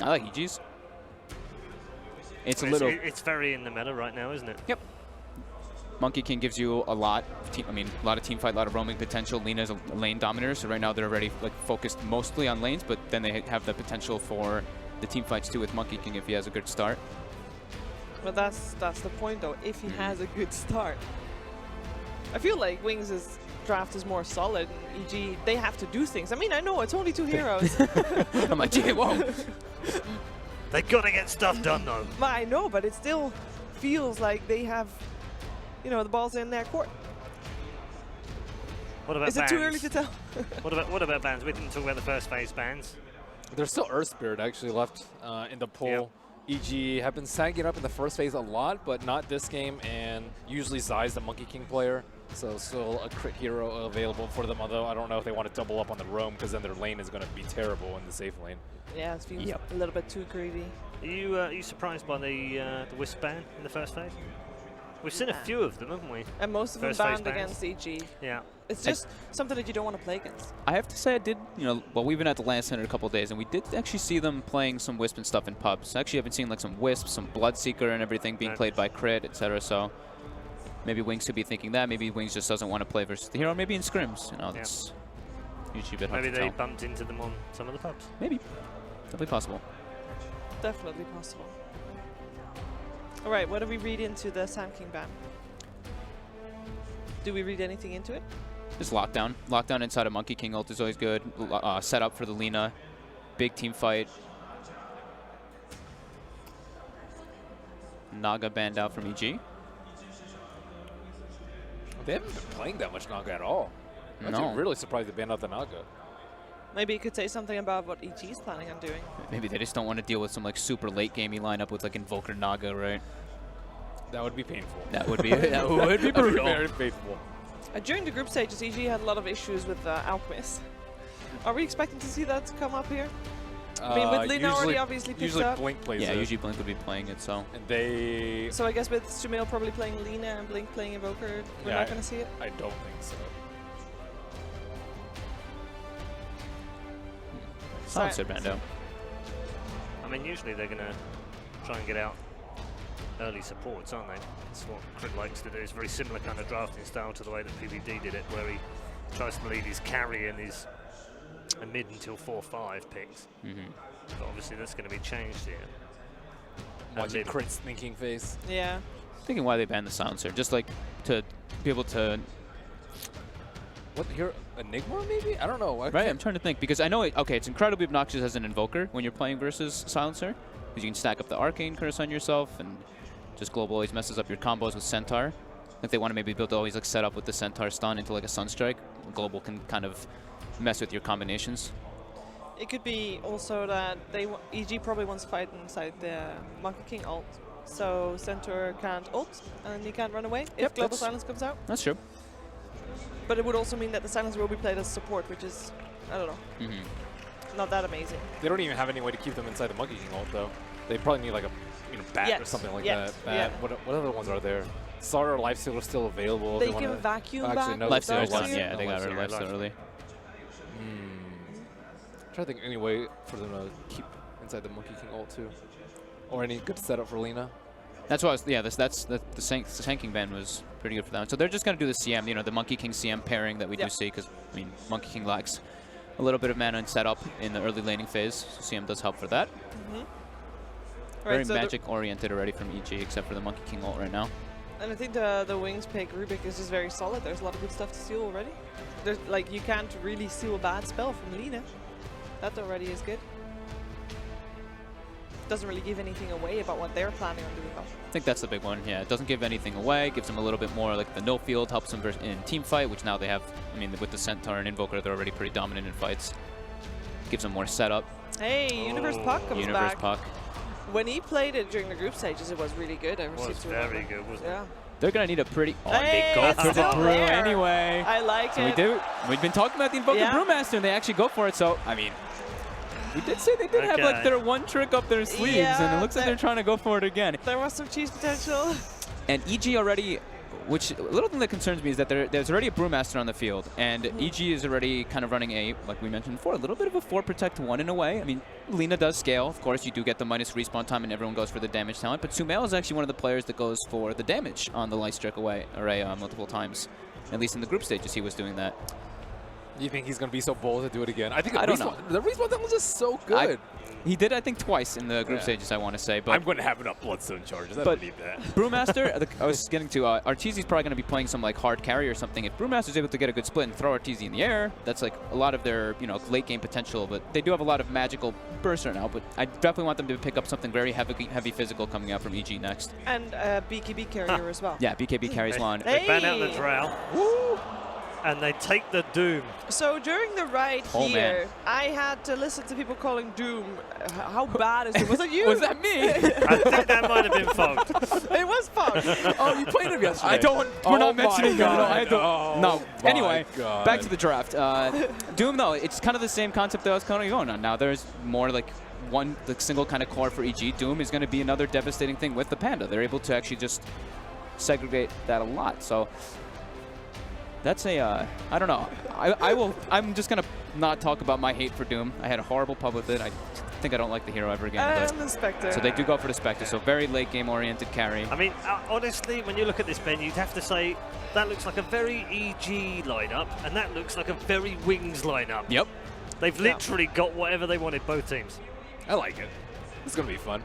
I like EG's. It's It's very in the meta right now, isn't it? Yep. Monkey King gives you a lot. A lot of team fight, a lot of roaming potential. Lina's a lane dominator, so right now they're already focused mostly on lanes, but then they have the potential for the team fights too with Monkey King if he has a good start. But that's the point though. If he has a good start, I feel like Wings' draft is more solid. And EG, they have to do things. I mean, I know it's only 2 heroes. I'm like, gee, whoa. They gotta get stuff done though. I know, but it still feels like they have, you know, the balls in their court. What about Is it too early to tell? what about bans? We didn't talk about the first phase bans. There's still Earth Spirit actually left in the pool. Yep. EG have been sagging up in the first phase a lot, but not this game, and usually Zai's the Monkey King player, so still a crit hero available for them, although I don't know if they want to double up on the roam, because then their lane is going to be terrible in the safe lane. Yeah, it feels a little bit too greedy. Are you surprised by the Wisp ban in the first phase? We've seen a few of them, haven't we? And most of them banned against EG. Yeah. It's just something that you don't want to play against. I have to say I did, well, we've been at the LAN Center a couple of days, and we did actually see them playing some Wisp and stuff in pubs. Actually, I've been seeing like some Wisp, some Bloodseeker and everything being played by Crit, etc. So maybe Wings could be thinking that. Maybe Wings just doesn't want to play versus the hero. Maybe in scrims. That's usually a bit hard to tell. Maybe they bumped into them on some of the pubs. Maybe. Definitely possible. Definitely possible. All right, what do we read into the Sand King ban? Do we read anything into it? Just lockdown. Lockdown inside of Monkey King ult is always good. Set up for the Lina. Big team fight. Naga banned out from EG. They haven't been playing that much Naga at all. I'm actually really surprised they banned out the Naga. Maybe you could say something about what EG is planning on doing. Maybe they just don't want to deal with some super late gamey lineup with Invoker Naga, right? That would be painful. That would be that would be brutal. Very painful. During the group stages, EG had a lot of issues with Alchemist. Are we expecting to see that come up here? I mean, with Lina already obviously picked usually up. Blink plays it. Usually Blink would be playing it, so. And they... So I guess with Sumail probably playing Lina and Blink playing Invoker, we're not going to see it? I don't think so. Silencer Bando. I mean, usually they're going to try and get out early supports, aren't they? That's what Crit likes to do. It's a very similar kind of drafting style to the way that PBD did it, where he tries to lead his carry and his mid until 4-5 picks. But obviously that's going to be changed here. Watching Crit's thinking face. Yeah. Thinking why they banned the Silencer. Just to be able to... What, here, Enigma maybe? I don't know. Right, I'm trying to think, because I know, it's incredibly obnoxious as an Invoker when you're playing versus Silencer, because you can stack up the Arcane Curse on yourself, and just Global always messes up your combos with Centaur. If they want to maybe build to always set up with the Centaur stun into a Sunstrike, Global can kind of mess with your combinations. It could be also that EG probably wants to fight inside the Monkey King ult, so Centaur can't ult, and he can't run away if Global Silence comes out. That's true. But it would also mean that the Silence will be played as support, which is, I don't know, not that amazing. They don't even have any way to keep them inside the Monkey King ult, though. They probably need like a bat or something like that. Bat. What other ones are there? Starter Lifesteal are still available. They can vacuum back. No, Lifesteal is done. Yeah, they got rid of Lifesteal early. I'm trying to think any way for them to keep inside the Monkey King ult too, or any good setup for Lina. That's why. The Sand King ban was pretty good for them. So they're just gonna do the CM, the Monkey King CM pairing that we do see, because I mean Monkey King lacks a little bit of mana and setup in the early laning phase. So CM does help for that. Very magic oriented already from EG, except for the Monkey King ult right now. And I think the Wings pick Rubik is just very solid. There's a lot of good stuff to steal already. There's you can't really steal a bad spell from Lina. That already is good. Doesn't really give anything away about what they're planning on doing though. I think that's the big one. Yeah, it doesn't give anything away. Gives them a little bit more the no field, helps them in team fight, which now they have. I mean, with the Centaur and Invoker, they're already pretty dominant in fights. Gives them more setup. Hey, Universe Puck comes Universe back. Puck. When he played it during the group stages, it was really good. It was very good, wasn't it? They're going to need a pretty... Hey, they go for the brew anyway. I like it. We've been talking about the Invoker Brewmaster, and they actually go for it. So, I mean, we did say they did have their one trick up their sleeves, and it looks like they're trying to go for it again. There was some cheese potential. And EG already which a little thing that concerns me is that there's already a Brewmaster on the field, and EG is already kind of running a, like we mentioned before, a little bit of a 4 protect 1 in a way. I mean, Lina does scale. Of course, you do get the minus respawn time, and everyone goes for the damage talent. But Sumail is actually one of the players that goes for the damage on the light strike array multiple times. At least in the group stages, he was doing that. You think he's going to be so bold to do it again? I think I don't know. The respawn time was just so good. He did, I think, twice in the group stages, I want to say. But I'm going to have enough Bloodstone charges. I believe that. Brewmaster, I was getting to, Arteezy's probably going to be playing some like hard carry or something. If Brewmaster's able to get a good split and throw Arteezy in the air, that's like a lot of their late game potential. But they do have a lot of magical bursts right now. But I definitely want them to pick up something very heavy physical coming out from EG next. And BKB carrier as well. Yeah, BKB carries one. They ban out the Drow. Woo! And they take the Doom. So during the ride here, I had to listen to people calling Doom. How bad is it? Was it you? Was that me? I think that might have been fogged. It was fogged. Oh, you played him yesterday. I don't. We're not mentioning him. No. Anyway, God. back to the draft. Doom, though, it's kind of the same concept that I was kind of going on. Now there's more like one single kind of core for EG. Doom is going to be another devastating thing with the Panda. They're able to actually just segregate that a lot. So. That's a, I don't know. I'm just going to not talk about my hate for Doom. I had a horrible pub with it. I think I don't like the hero ever again. And the Spectre. So they do go for the Spectre. So very late game oriented carry. I mean, honestly, when you look at this, Ben, you'd have to say that looks like a very EG lineup, and that looks like a very Wings lineup. Yep. They've literally got whatever they wanted, both teams. I like it. It's going to be fun.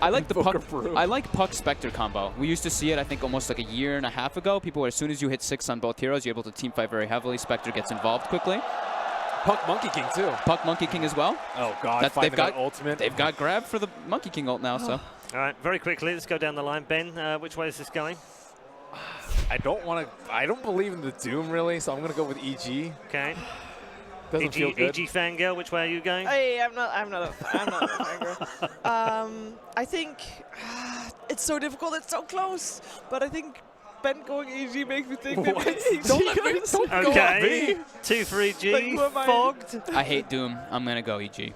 I like the Puck Spectre combo. We used to see it, I think, almost like a year and a half ago. People were, as soon as you hit 6 on both heroes, you're able to team fight very heavily. Spectre gets involved quickly. Puck Monkey King too. Puck Monkey King as well. Oh God! They've got ultimate. They've got grab for the Monkey King ult now. So. All right, very quickly, let's go down the line. Ben, which way is this going? I don't believe in the Doom really, so I'm gonna go with EG. Okay. Doesn't feel good. EG fangirl, which way are you going? Hey, I'm not a fangirl. I think it's so difficult. It's so close. But I think Ben going EG makes me think maybe EG don't okay. 2 for EG. Like, fogged. I hate Doom. I'm gonna go EG.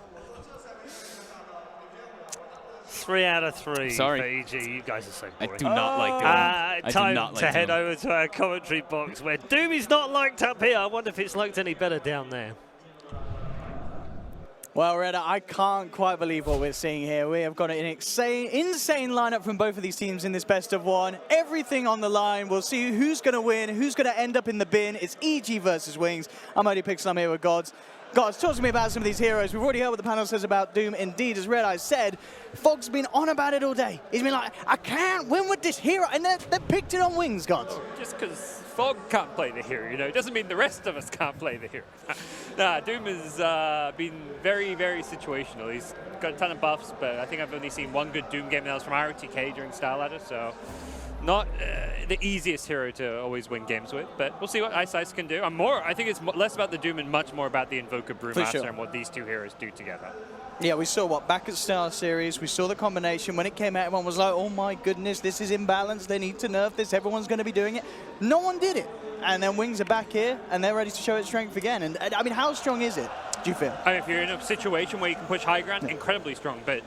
3 out of 3 Sorry. for EG. You guys are so boring. I do not like Doom. Time to head over to our commentary box where Doom is not liked up here. I wonder if it's liked any better down there. Well, Reda, I can't quite believe what we're seeing here. We have got an insane lineup from both of these teams in this best of one. Everything on the line. We'll see who's going to win, who's going to end up in the bin. It's EG versus Wings. I'm only Pixel here with Gods. Gods, talk to me about some of these heroes. We've already heard what the panel says about Doom. Indeed, as Red Eye said, Fogg's been on about it all day. He's been like, I can't win with this hero. And they picked it on Wings, Gods. Just because Fog can't play the hero, it doesn't mean the rest of us can't play the hero. Nah, Doom has been very, very situational. He's got a ton of buffs, but I think I've only seen one good Doom game, and that was from ROTK during Star Ladder, so not the easiest hero to always win games with, but we'll see what Ice Ice can do. I think it's less about the Doom and much more about the Invoker Brewmaster and what these two heroes do together. Yeah, we saw back at Star Series, we saw the combination. When it came out, everyone was like, oh my goodness, this is imbalanced. They need to nerf this. Everyone's going to be doing it. No one did it. And then Wings are back here, and they're ready to show its strength again. And I mean, how strong is it, do you feel? I mean, if you're in a situation where you can push high ground, incredibly strong, but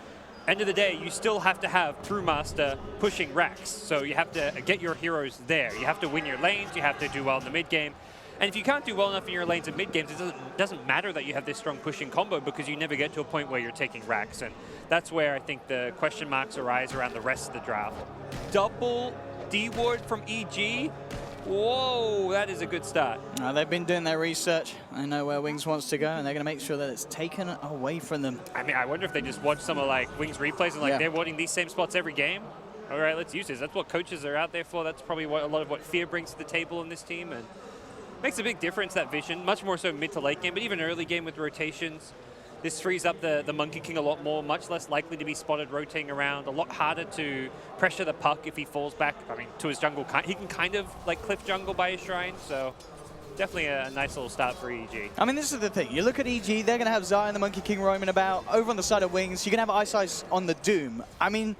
end of the day, you still have to have Brewmaster pushing racks. So you have to get your heroes there. You have to win your lanes. You have to do well in the mid game. And if you can't do well enough in your lanes and mid games, it doesn't matter that you have this strong pushing combo because you never get to a point where you're taking racks. And that's where I think the question marks arise around the rest of the draft. Double D-ward from EG. Whoa, that is a good start. They've been doing their research. They know where Wings wants to go, and they're going to make sure that it's taken away from them. I mean, I wonder if they just watch some of Wings replays and they're wanting these same spots every game. All right, let's use this. That's what coaches are out there for. That's probably a lot of what Fear brings to the table in this team, and makes a big difference, that vision. Much more so mid to late game, but even early game with rotations. This frees up the Monkey King a lot more, much less likely to be spotted rotating around, a lot harder to pressure the puck if he falls back, to his jungle. He can kind of cliff jungle by his shrine, so definitely a nice little start for EG. I mean, this is the thing. You look at EG, they're going to have Zion, the Monkey King, roaming about. Over on the side of Wings, you're going to have Ice Ice on the Doom. I mean,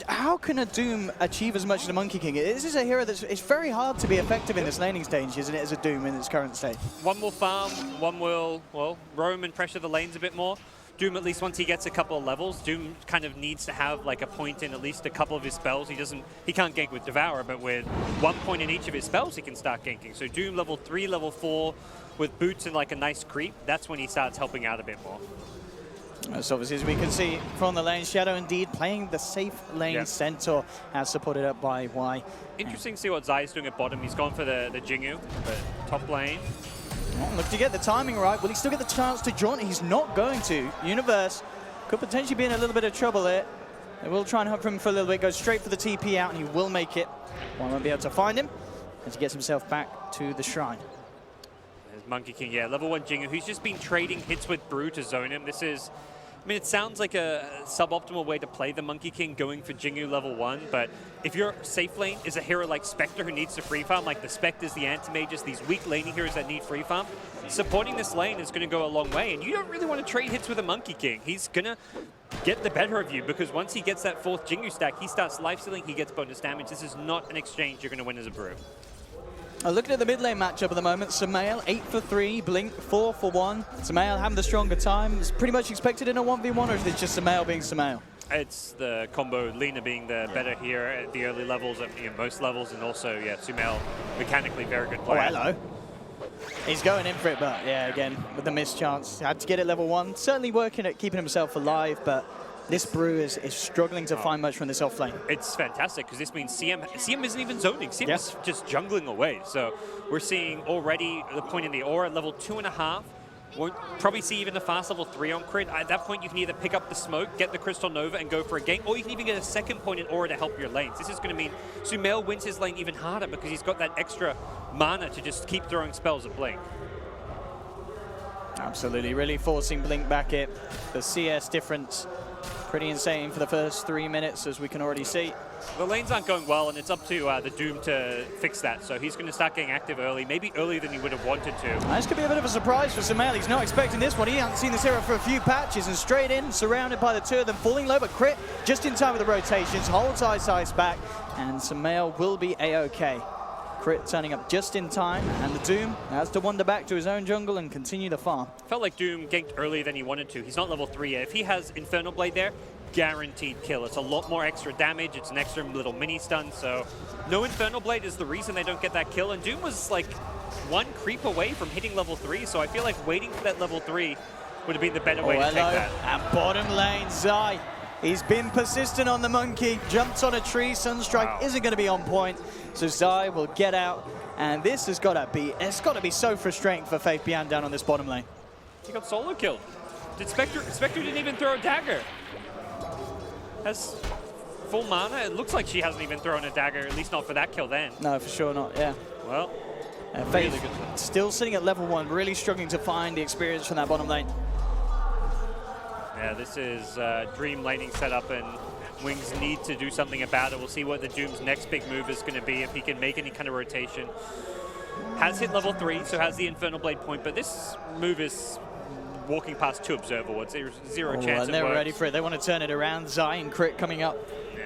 how can a Doom achieve as much as a Monkey King? This is a hero it's very hard to be effective in this laning stage, isn't it, as a Doom in its current state? One will farm, one will, roam and pressure the lanes a bit more. Doom, at least once he gets a couple of levels, Doom kind of needs to have like a point in at least a couple of his spells. He can't gank with Devour, but with 1 point in each of his spells, he can start ganking. So Doom level 3, level 4, with boots and like a nice creep, that's when he starts helping out a bit more. So obviously, as we can see from the lane, Shadow indeed playing the safe lane. Yep. Centaur, as supported up by Y. Interesting to see what Zai's doing at bottom. He's gone for the Jingu, but top lane. Oh, look to get the timing right. Will he still get the chance to jaunt? He's not going to. Universe could potentially be in a little bit of trouble here. They will try and hunt for him for a little bit, go straight for the TP out, and he will make it. One won't be able to find him as he gets himself back to the shrine. There's Monkey King, yeah, level 1 Jingu, who's just been trading hits with Brew to zone him. This is, I mean, it sounds like a suboptimal way to play the Monkey King, going for Jingu level 1, but if your safe lane is a hero like Spectre who needs to free farm, like the Spectres, the Anti-Mages, these weak laning heroes that need free farm, supporting this lane is going to go a long way, and you don't really want to trade hits with a Monkey King. He's going to get the better of you, because once he gets that 4th Jingu stack, he starts lifestealing, he gets bonus damage. This is not an exchange you're going to win as a Brew. Looking at the mid lane matchup at the moment, Sumail 8 for 3, Blink 4 for 1. Sumail having the stronger time. It's pretty much expected in a 1v1, or is it just Sumail being Sumail? It's the combo, Lina being the better here at the early levels, at most levels, and also, yeah, Sumail mechanically very good player. Oh, hello. He's going in for it, but yeah, again, with the missed chance. Had to get it level 1. Certainly working at keeping himself alive, but this Brew is struggling to find much from this offlane. It's fantastic, because this means CM isn't even zoning. CM is just jungling away. So we're seeing already the point in the aura, level 2.5. Won't probably see even a fast level 3 on crit. At that point, you can either pick up the smoke, get the Crystal Nova, and go for a gank, or you can even get a second point in aura to help your lanes. This is going to mean Sumail wins his lane even harder, because he's got that extra mana to just keep throwing spells at Blink. Absolutely, really forcing Blink back it. The CS difference pretty insane for the first 3 minutes, as we can already see. The lanes aren't going well, and it's up to the Doom to fix that. So he's going to start getting active early, maybe earlier than he would have wanted to. This could be a bit of a surprise for Sumail. He's not expecting this one. He hasn't seen this hero for a few patches, and straight in, surrounded by the two of them, falling low, but crit just in time with the rotations, holds Ice back, and Sumail will be A-OK. Crit turning up just in time, and the Doom has to wander back to his own jungle and continue the farm. Felt like Doom ganked earlier than he wanted to. He's not level 3 yet. If he has Infernal Blade there, guaranteed kill. It's a lot more extra damage. It's an extra little mini stun, so no Infernal Blade is the reason they don't get that kill. And Doom was like 1 creep away from hitting level 3, so I feel like waiting for that level 3 would have been the better way to take that. And bottom lane, Zai. He's been persistent on the Monkey, jumps on a tree, Sunstrike isn't going to be on point, so Zai will get out, and this has got to be, it's got to be so frustrating for Faith Bian down on this bottom lane. He got solo killed. Spectre didn't even throw a dagger. Has full mana. It looks like she hasn't even thrown a dagger, at least not for that kill then. No, for sure not, yeah. Well, Faith really good. still sitting at level 1, really struggling to find the experience from that bottom lane. Yeah, this is dream laning setup, and Wings need to do something about it. We'll see what the Doom's next big move is going to be, if he can make any kind of rotation. Has hit level 3, so has the Infernal Blade point, but this move is walking past 2 Observer Wards. There's zero chance and they're ready for it. They want to turn it around. Zai and crit coming up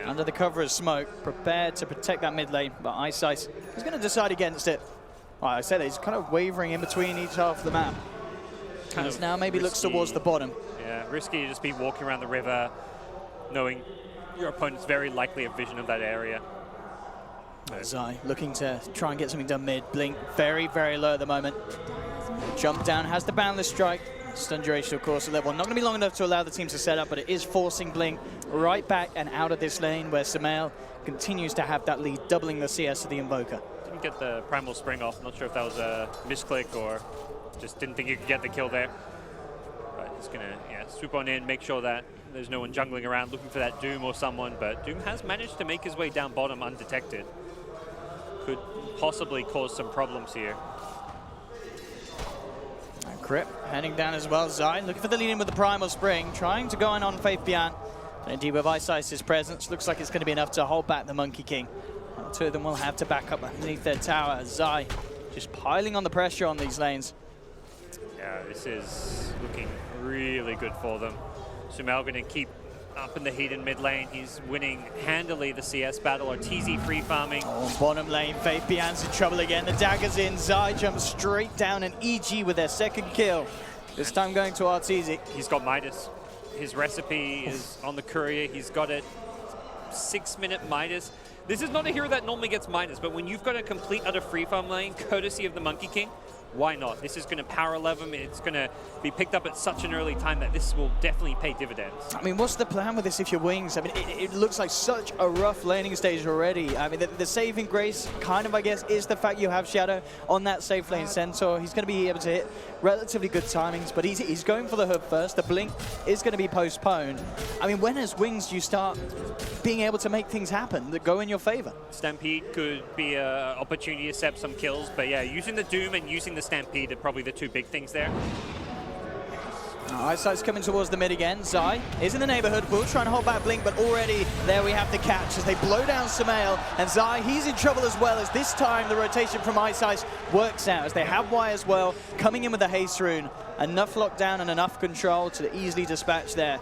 under the cover of smoke, prepared to protect that mid lane, but Ice is going to decide against it. Well, I said he's kind of wavering in between each half of the map. As now maybe looks towards the bottom. Yeah, risky to just be walking around the river, knowing your opponent's very likely a vision of that area. Zai looking to try and get something done mid. Blink very, very low at the moment. Jump down, has the boundless strike. Stun duration, of course, at level 1. Not going to be long enough to allow the team to set up, but it is forcing Blink right back and out of this lane, where Sumail continues to have that lead, doubling the CS of the Invoker. Didn't get the Primal Spring off. Not sure if that was a misclick or just didn't think you could get the kill there. But he's going to swoop on in, make sure that there's no one jungling around looking for that Doom or someone, but Doom has managed to make his way down bottom undetected. Could possibly cause some problems here. Crip heading down as well. Zai looking for the lead in with the Primal Spring, trying to go in on Faith Bian. And indeed with Ice's presence, looks like it's going to be enough to hold back the Monkey King. Well, 2 of them will have to back up underneath their tower. Zai just piling on the pressure on these lanes. Yeah, this is looking really good for them. Sumail going to keep up in the heat in mid lane. He's winning handily the CS battle. Arteezy free farming. Oh, bottom lane, Faith Bian's in trouble again. The dagger's in. Zai jumps straight down, and EG with their second kill. This time going to Arteezy. He's got Midas. His recipe is on the courier. He's got it 6-minute Midas. This is not a hero that normally gets Midas, but when you've got a complete utter free farm lane, courtesy of the Monkey King, why not? This is going to power 11. It's going to be picked up at such an early time that this will definitely pay dividends. I mean, what's the plan with this if you're Wings? I mean, it looks like such a rough laning stage already. I mean, the saving grace, kind of, I guess, is the fact you have Shadow on that safe lane Centaur. He's going to be able to hit relatively good timings, but he's going for the hook first. The blink is going to be postponed. I mean, when as Wings do you start being able to make things happen that go in your favor? Stampede could be an opportunity to set some kills, but yeah, using the Doom and using the Stampede are probably the two big things there. Eyesight's coming towards the mid again. Zai is in the neighborhood. Will trying to hold back Blink, but already there we have the catch as they blow down Sumail. And Zai, he's in trouble as well, as this time the rotation from Eyesight works out as they have Y as well, coming in with the haste rune. Enough lockdown and enough control to easily dispatch there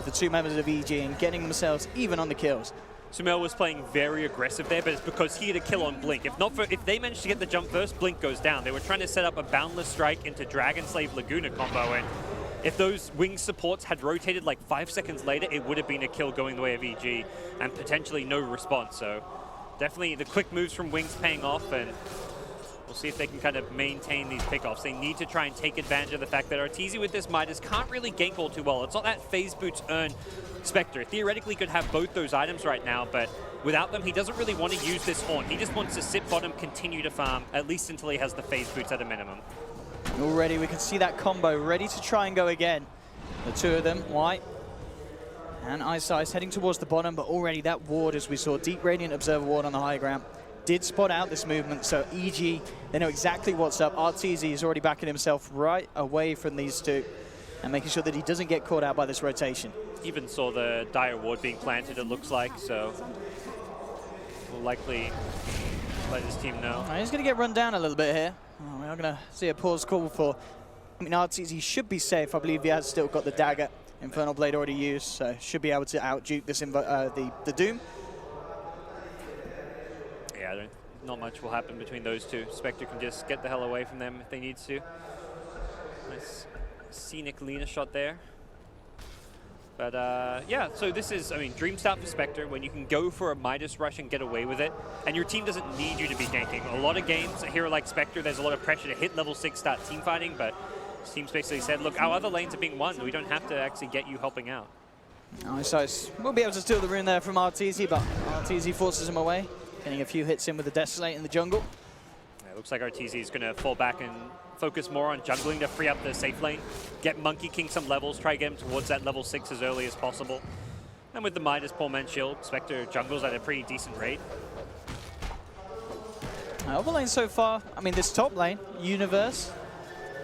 the two members of EG and getting themselves even on the kills. Sumail was playing very aggressive there, but it's because he had a kill on Blink. If they managed to get the jump first, Blink goes down. They were trying to set up a Boundless Strike into Dragon Slave Laguna combo, and if those Wings supports had rotated like 5 seconds later, it would have been a kill going the way of EG and potentially no response. So definitely the quick moves from Wings paying off, and we'll see if they can kind of maintain these pickoffs. They need to try and take advantage of the fact that Arteezy with this Midas can't really gank all too well. It's not that Phase Boots earn Spectre. Theoretically could have both those items right now, but without them, he doesn't really want to use this Haunt. He just wants to sit bottom, continue to farm, at least until he has the Phase Boots at a minimum. Already we can see that combo ready to try and go again. The two of them, White and Eyesight, heading towards the bottom, but already that ward, as we saw, Deep Radiant Observer ward on the high ground, did spot out this movement, so EG, they know exactly what's up. Arteezy is already backing himself right away from these two and making sure that he doesn't get caught out by this rotation. Even saw the Dire ward being planted, it looks like, so we'll likely let his team know. He's going to get run down a little bit here. We are going to see a pause call for, I mean, Arteezy should be safe. I believe he has still got the dagger. Infernal Blade already used, so should be able to out-juke this the Doom. Yeah, not much will happen between those two. Spectre can just get the hell away from them if they need to. Nice scenic Lina shot there. But yeah, so this is, I mean, dream start for Spectre when you can go for a Midas rush and get away with it, and your team doesn't need you to be ganking. A lot of games, a hero like Spectre, there's a lot of pressure to hit level 6, start team fighting, but this team's basically said, look, our other lanes are being won. We don't have to actually get you helping out. So we'll be able to steal the rune there from Arteezy, but Arteezy forces him away, getting a few hits in with the Desolate in the jungle. Yeah, looks like Arteezy is going to fall back and focus more on jungling to free up the safe lane, get Monkey King some levels, try to get him towards that level 6 as early as possible. And with the Midas Poor Man's Shield, Spectre jungles at a pretty decent rate. Overlane so far, I mean, this top lane, Universe,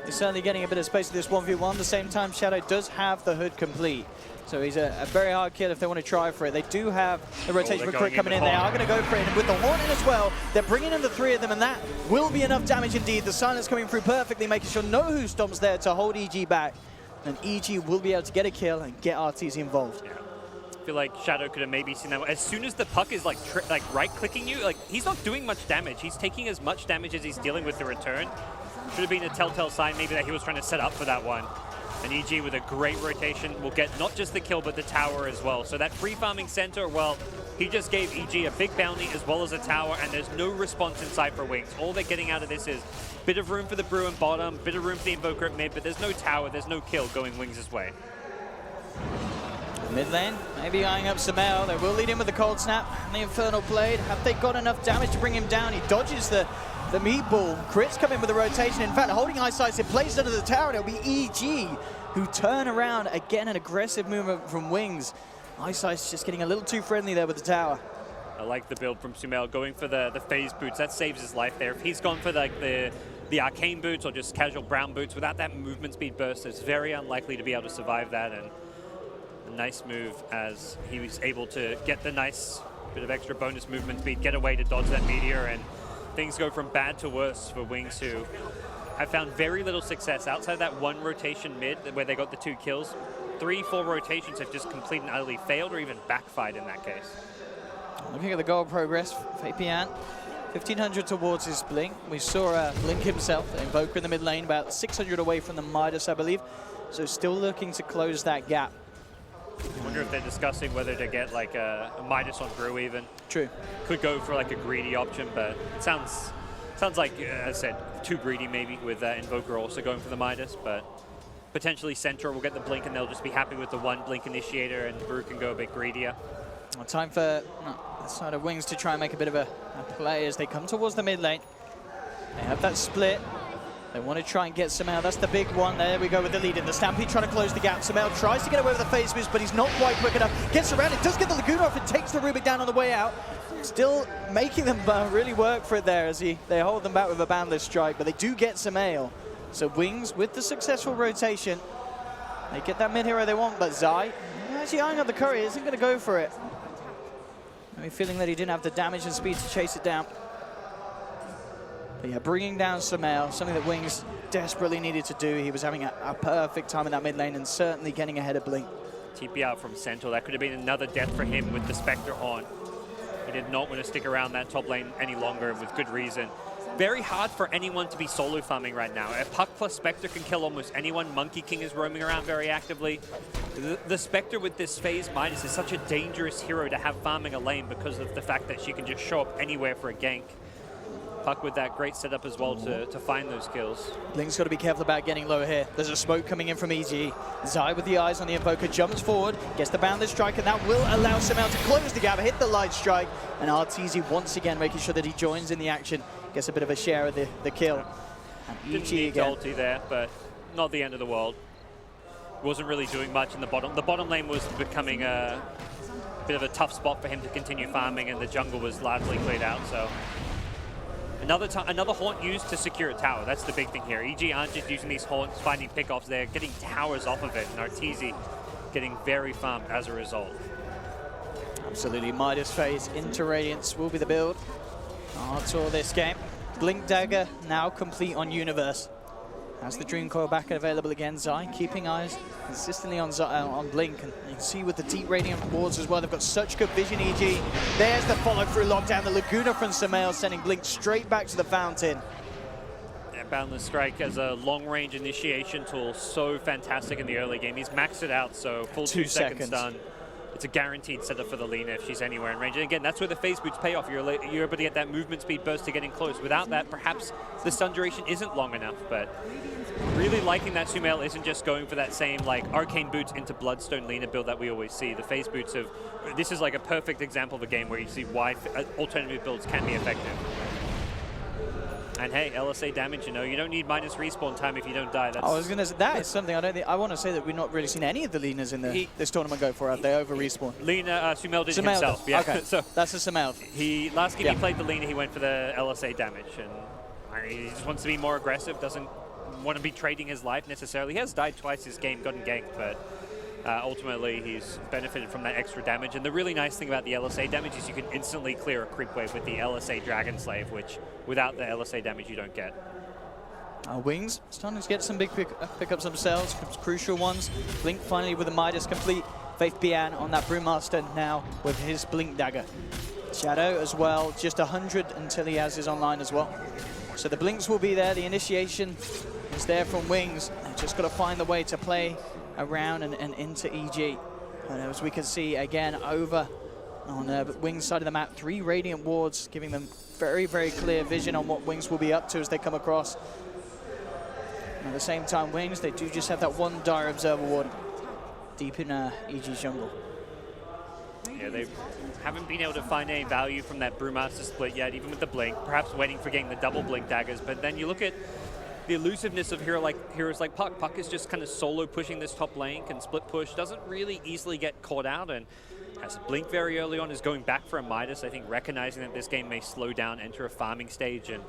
is certainly getting a bit of space to this 1v1. At the same time, Shadow does have the hood complete. So he's a very hard kill if they want to try for it. They do have the rotation for crit coming in. They are going to go for it. And with the Horn in as well, they're bringing in the three of them, and that will be enough damage indeed. The silence coming through perfectly, making sure no who stomps there to hold EG back. And EG will be able to get a kill and get Arteezy involved. Yeah. I feel like Shadow could have maybe seen that. As soon as the puck is like right-clicking you, like he's not doing much damage. He's taking as much damage as he's dealing with the return. Should have been a telltale sign maybe that he was trying to set up for that one. And EG with a great rotation will get not just the kill, but the tower as well. So that free farming center, well, he just gave EG a big bounty as well as a tower, and there's no response inside for Wings. All they're getting out of this is a bit of room for the Bruin bottom, bit of room for the Invoker at mid, but there's no tower, there's no kill going Wings' way. Mid lane, maybe eyeing up Sumail. They will lead him with the Cold Snap and the Infernal Blade. Have they got enough damage to bring him down? He dodges the meatball. Crit's coming with the rotation. In fact, holding Eyesight in place under the tower, and it'll be EG who turn around. Again, an aggressive movement from Wings. Eyesight's just getting a little too friendly there with the tower. I like the build from Sumail, going for the phase boots. That saves his life there. If he's gone for like the arcane boots or just casual brown boots, without that movement speed burst, it's very unlikely to be able to survive that. And a nice move as he was able to get the nice bit of extra bonus movement speed, get away to dodge that meteor, and things go from bad to worse for Wings, who have found very little success outside that one rotation mid where they got the 2 kills. 3-4 rotations have just completely and utterly failed or even backfired in that case. Looking at the goal progress, Fabian, 1500 towards his Blink. We saw Blink himself, the Invoker in the mid lane, about 600 away from the Midas, I believe. So still looking to close that gap. I wonder if they're discussing whether to get like a Midas on Brew even. True. Could go for like a greedy option, but it sounds like, as I said, too greedy maybe with Invoker also going for the Midas, but potentially Centaur will get the Blink and they'll just be happy with the one Blink Initiator and Brew can go a bit greedier. Well, time for the side of Wings to try and make a bit of a play as they come towards the mid lane. They have that split. They want to try and get Samel. That's the big one. There we go with the lead in. The Stampede trying to close the gap. Samel tries to get away with the phase boost, but he's not quite quick enough. Gets around it, does get the Laguna off, and takes the Rubik down on the way out. Still making them really work for it there as they hold them back with a boundless strike, but they do get Samel. So Wings with the successful rotation. They get that mid hero they want, but Zai, actually eyeing up the Courier, isn't going to go for it. Maybe feeling that he didn't have the damage and speed to chase it down. But yeah, bringing down Samel, something that Wings desperately needed to do. He was having a perfect time in that mid lane and certainly getting ahead of Blink. TP out from Centaur. That could have been another death for him with the Spectre on. He did not want to stick around that top lane any longer, and with good reason. Very hard for anyone to be solo farming right now. A Puck plus Spectre can kill almost anyone. Monkey King is roaming around very actively. The Spectre with this phase Midas is such a dangerous hero to have farming a lane because of the fact that she can just show up anywhere for a gank. Puck with that great setup as well to find those kills. Blink's got to be careful about getting low here. There's a smoke coming in from EG. Zai with the eyes on the Invoker jumps forward, gets the boundless strike, and that will allow Samel to close the gap, hit the light strike, and RTZ once again making sure that he joins in the action, gets a bit of a share of the kill. And Didn't EG need again. ulti there, but not the end of the world. Wasn't really doing much in the bottom. The bottom lane was becoming a bit of a tough spot for him to continue farming, and the jungle was largely cleared out, so. Another haunt used to secure a tower. That's the big thing here. EG aren't just using these haunts, finding pickoffs. They're getting towers off of it, and Arteezy getting very farmed as a result. Absolutely. Midas phase into Radiance will be the build. Tour this game. Blink Dagger now complete on Universe. Has the Dream Coil back available again. Zai keeping eyes consistently on Blink, and you can see with the deep Radiant wards as well, they've got such good vision. EG, there's the follow through lockdown, the Laguna from Samel sending Blink straight back to the fountain. Yeah, Boundless Strike as a long-range initiation tool, so fantastic in the early game. He's maxed it out, so full 2 seconds done. It's a guaranteed setup for the Lina if she's anywhere in range. And again, that's where the phase boots pay off. You're able to get that movement speed burst to getting close. Without that, perhaps the stun duration isn't long enough, but really liking that Sumail isn't just going for that same like Arcane Boots into Bloodstone Lina build that we always see. The phase boots have, this is like a perfect example of a game where you see why alternative builds can be effective. And hey, LSA damage, you know, you don't need minus respawn time if you don't die. That's I was gonna say, that is something I want to say that we've not really seen any of the Linas in this tournament go for. Have they over respawn? Lina, Sumail did himself. Yeah. Okay, so that's a Sumail. Last game he played the Lina, he went for the LSA damage, and he just wants to be more aggressive. Doesn't want to be trading his life necessarily. He has died twice this game, gotten ganked, but ultimately he's benefited from that extra damage. And the really nice thing about the LSA damage is you can instantly clear a creep wave with the LSA Dragon Slave, which without the LSA damage you don't get. Wings starting to get some big pickups themselves, crucial ones. Blink finally with the Midas complete. Faith Bian on that Brewmaster now with his Blink Dagger. Shadow as well, just 100 until he has his online as well. So the Blinks will be there, the initiation is there from Wings. They've just got to find the way to play around and into EG. And as we can see again over on the Wings side of the map, 3 Radiant wards giving them very, very clear vision on what Wings will be up to as they come across. And at the same time, Wings, they do just have that one Dire Observer ward deep in EG's jungle. Yeah, they haven't been able to find any value from that Brewmaster split yet, even with the Blink, perhaps waiting for getting the double Blink daggers. But then you look at the elusiveness of heroes like Puck. Puck is just kind of solo pushing this top lane, can split push, doesn't really easily get caught out, and has a Blink very early on, is going back for a Midas, I think recognizing that this game may slow down, enter a farming stage, and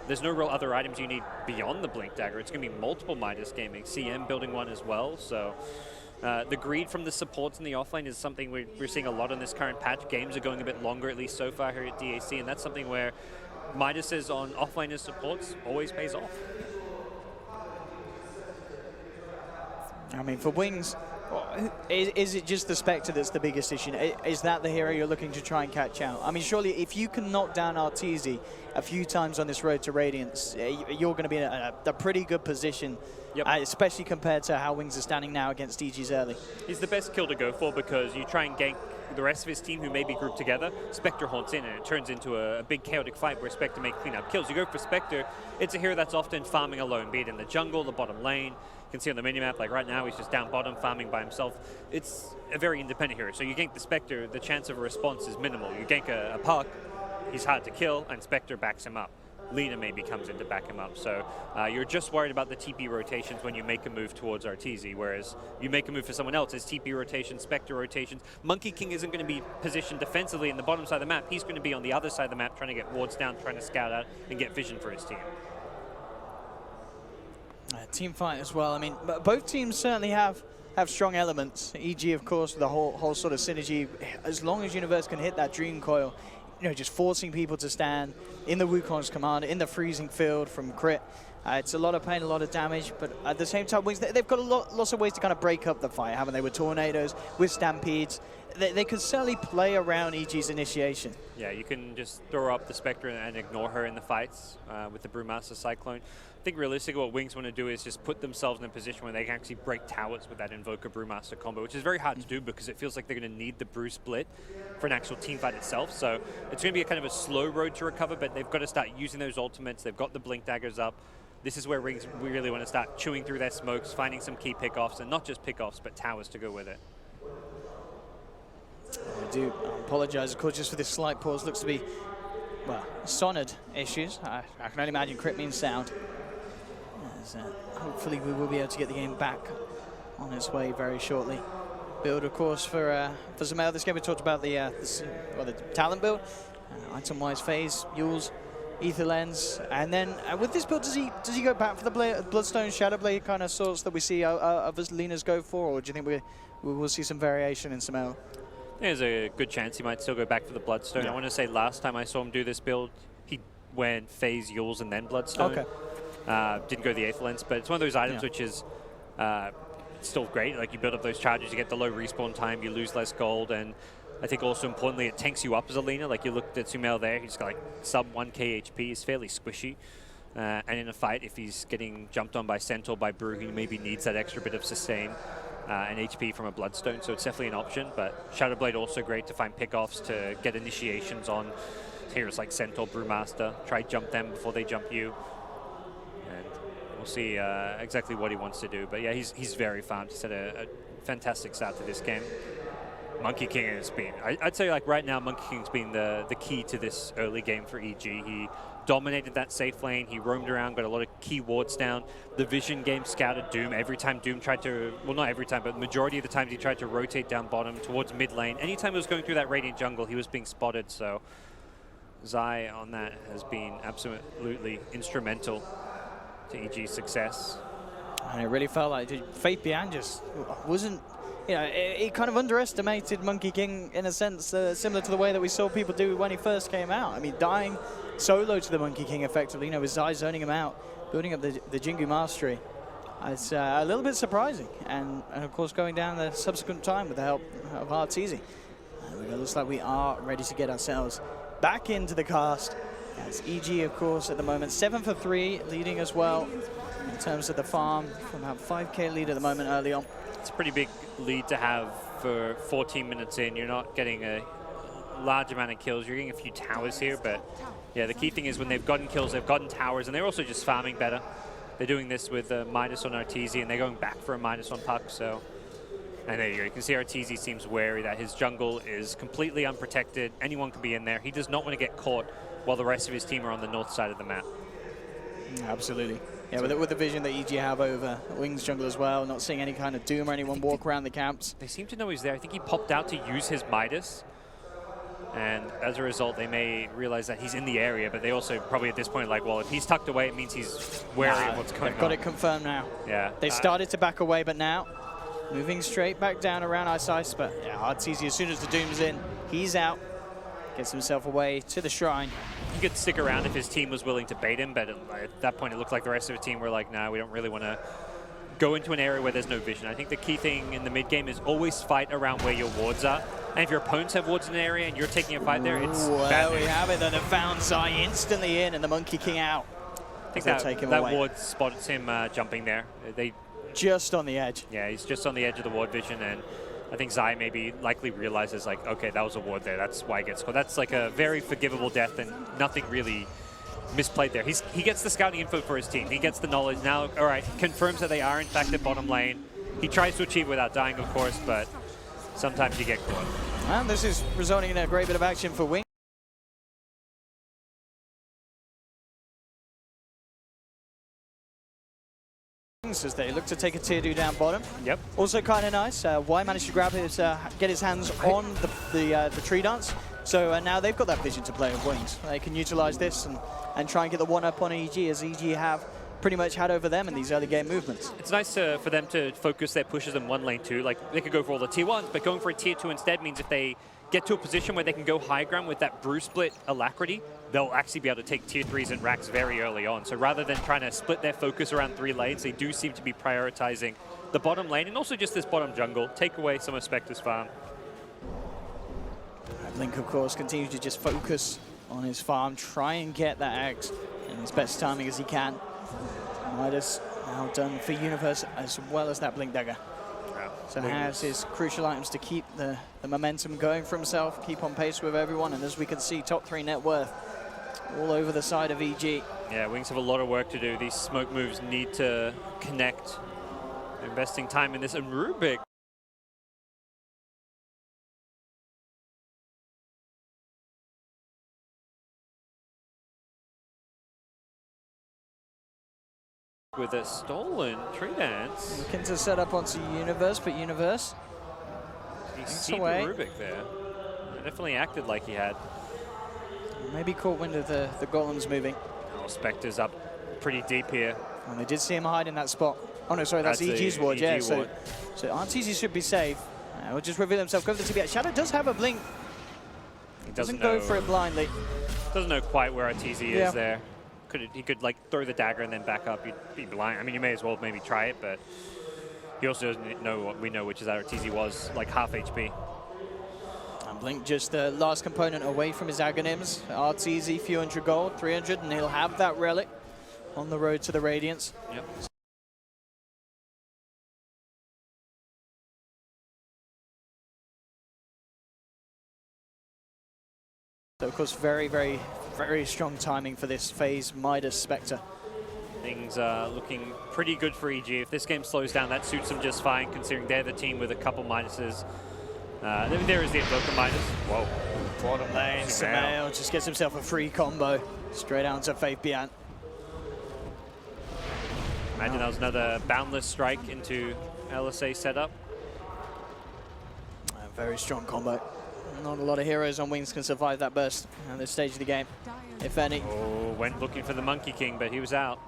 there's no real other items you need beyond the Blink Dagger. It's going to be multiple Midas gaming, CM building one as well, so the greed from the supports in the offlane is something we're seeing a lot in this current patch. Games are going a bit longer, at least so far here at DAC, and that's something where Midas on offlaners supports always pays off. I mean, for Wings, is it just the Spectre that's the biggest issue? Is that the hero you're looking to try and catch out? I mean, surely if you can knock down Arteezy a few times on this road to Radiance, you're going to be in a pretty good position, especially compared to how Wings are standing now against DG's early. He's the best kill to go for because you try and gank the rest of his team who may be grouped together. Spectre haunts in and it turns into a big chaotic fight where Spectre may clean up kills. You go for Spectre, it's a hero that's often farming alone, be it in the jungle, the bottom lane. You can see on the minimap, like right now, he's just down bottom farming by himself. It's a very independent hero. So you gank the Spectre, the chance of a response is minimal. You gank a Puck, he's hard to kill, and Spectre backs him up. Lina maybe comes in to back him up. So you're just worried about the TP rotations when you make a move towards Arteezy, whereas you make a move for someone else, it's TP rotations, Spectre rotations. Monkey King isn't going to be positioned defensively in the bottom side of the map. He's going to be on the other side of the map trying to get wards down, trying to scout out and get vision for his team. Team fight as well. I mean, both teams certainly have strong elements. EG, of course, with the whole sort of synergy. As long as Universe can hit that Dream Coil, you know, just forcing people to stand in the Wukong's command, in the freezing field from crit. It's a lot of pain, a lot of damage, but at the same time, Wings, they've got lots of ways to kind of break up the fight, haven't they? With tornadoes, with stampedes. They could certainly play around EG's initiation. Yeah, you can just throw up the Spectre and ignore her in the fights with the Brewmaster Cyclone. I think realistically what Wings want to do is just put themselves in a position where they can actually break towers with that Invoker Brewmaster combo, which is very hard to do because it feels like they're going to need the Brew split for an actual team fight itself. So it's going to be a kind of a slow road to recover, but they've got to start using those ultimates. They've got the Blink Daggers up. This is where Wings really want to start chewing through their smokes, finding some key pickoffs, and not just pickoffs, but towers to go with it. I do apologize, of course, just for this slight pause. Looks to be, well, Sonnet issues. I can only imagine crit means sound. Hopefully we will be able to get the game back on its way very shortly. Build, of course, for Zamail. This game we talked about the talent build. Item-wise phase, Yules, Ether Lens, and then with this build, does he go back for the Bloodstone Shadowblade kind of sorts that we see others Linas go for, or do you think we will see some variation in Zamail? There's a good chance he might still go back for the Bloodstone. I want to say last time I saw him do this build, he went phase, Yules, and then Bloodstone. Okay. Didn't go the Eighth Lens, but it's one of those items which is still great. Like, you build up those charges, you get the low respawn time, you lose less gold, and I think also importantly it tanks you up as a Lina. Like, you looked at Sumail there, he's got like sub 1k HP, he's fairly squishy. And in a fight, if he's getting jumped on by Centaur, by Brew, he maybe needs that extra bit of sustain and HP from a Bloodstone, so it's definitely an option. But Shadowblade also great to find pickoffs, to get initiations on heroes like Centaur, Brewmaster. Try jump them before they jump you. We'll see exactly what he wants to do. But yeah, he's very farmed. He's had a fantastic start to this game. Monkey King has been, I'd say like right now, Monkey King's been the key to this early game for EG. He dominated that safe lane. He roamed around, got a lot of key wards down. The vision game scouted Doom. Every time Doom tried to, well, not every time, but the majority of the times he tried to rotate down bottom towards mid lane. Anytime he was going through that Radiant jungle, he was being spotted. So Zai on that has been absolutely instrumental to EG's success. And it really felt like Faith Bian just wasn't, you know, it kind of underestimated Monkey King in a sense, similar to the way that we saw people do when he first came out. I mean, dying solo to the Monkey King effectively, you know, with Zai zoning him out, building up the Jingu mastery. It's a little bit surprising, and of course going down the subsequent time with the help of Arteezy. It looks like we are ready to get ourselves back into the cast. As EG, of course, at the moment, 7 for 3, leading as well in terms of the farm, from about 5k lead at the moment early on. It's a pretty big lead to have for 14 minutes in. You're not getting a large amount of kills. You're getting a few towers here, but yeah, the key thing is when they've gotten kills, they've gotten towers, and they're also just farming better. They're doing this with a minus on Arteezy, and they're going back for a minus on Puck, so. And there you go. You can see Arteezy seems wary that his jungle is completely unprotected. Anyone can be in there. He does not want to get caught while the rest of his team are on the north side of the map. Absolutely. Yeah, with the vision that EG have over Wings jungle as well, not seeing any kind of Doom or anyone walk around the camps. They seem to know he's there. I think he popped out to use his Midas. And as a result, they may realize that he's in the area, but they also probably at this point like, well, if he's tucked away, it means he's wary of what's going on. They've got it confirmed now. Yeah. They started to back away, but now moving straight back down around Ice. But yeah, Arteezy, as soon as the Doom's in, he's out. Gets himself away to the shrine. He could stick around if his team was willing to bait him, but at that point it looked like the rest of the team were like, nah, we don't really want to go into an area where there's no vision. I think the key thing in the mid game is always fight around where your wards are. And if your opponents have wards in an area and you're taking a fight there, it's bad Well, we news. have it, though. The Found Zai instantly in and the Monkey King out. I think They'll take him that away. ward spots him jumping there. Just on the edge. Yeah, he's just on the edge of the ward vision, and I think Zai maybe likely realizes, like, okay, that was a ward there. That's why he gets caught. That's like a very forgivable death, and nothing really misplayed there. He gets the scouting info for his team. He gets the knowledge now. All right, confirms that they are in fact at bottom lane. He tries to achieve without dying, of course, but sometimes you get caught. And this is resulting in a great bit of action for Wing. As they look to take a tier 2 down bottom. Yep. Also kind of nice. Y managed to grab his, get his hands on the tree dance. So now they've got that vision to play with Wings. They can utilize this and try and get the one up on EG, as EG have pretty much had over them in these early game movements. It's nice for them to focus their pushes in one lane too. Like, they could go for all the tier 1s, but going for a tier 2 instead means if they get to a position where they can go high ground with that brew split alacrity, they'll actually be able to take tier 3s and racks very early on. So rather than trying to split their focus around 3 lanes, they do seem to be prioritizing the bottom lane and also just this bottom jungle. Take away some of Spectre's farm. Link, of course, continues to just focus on his farm, try and get that Axe in his best timing as he can. Midas now done for Universe as well as that Blink Dagger. So has his crucial items to keep the momentum going for himself, keep on pace with everyone, and as we can see, top 3 net worth all over the side of EG. Yeah, Wings have a lot of work to do. These smoke moves need to connect. They're investing time in this, and Rubik. With a stolen tree dance. Looking to set up onto Universe, but Universe He thanks seed away. Rubik there. Definitely acted like he had. Maybe caught wind of the golems moving. Oh, Spectre's up pretty deep here. And they did see him hide in that spot. Oh no, sorry, that's EG's ward, EG yeah. ward. So Arteezy should be safe. Will just reveal himself, go for the TBS. Shadow does have a blink. He Doesn't go for it blindly. Doesn't know quite where Arteezy Yeah. is there. He could like throw the dagger and then back up. You'd be blind. I mean, you may as well maybe try it, but he also doesn't know what we know, which is that Arteezy was like half HP. And Blink just the last component away from his Aghanim's. Arteezy, few hundred gold, 300, and he'll have that relic on the road to the Radiance. Yep. So of course, very, very, very strong timing for this phase, Midas Spectre. Things are looking pretty good for EG. If this game slows down, that suits them just fine, considering they're the team with a couple minuses. There is the Invoker minus. Whoa. Bottom lane, Samael just gets himself a free combo straight out to Faith Bian. Imagine that was another boundless strike into LSA setup. A very strong combo. Not a lot of heroes on Wings can survive that burst at this stage of the game, if any. Oh, went looking for the Monkey King, but he was out.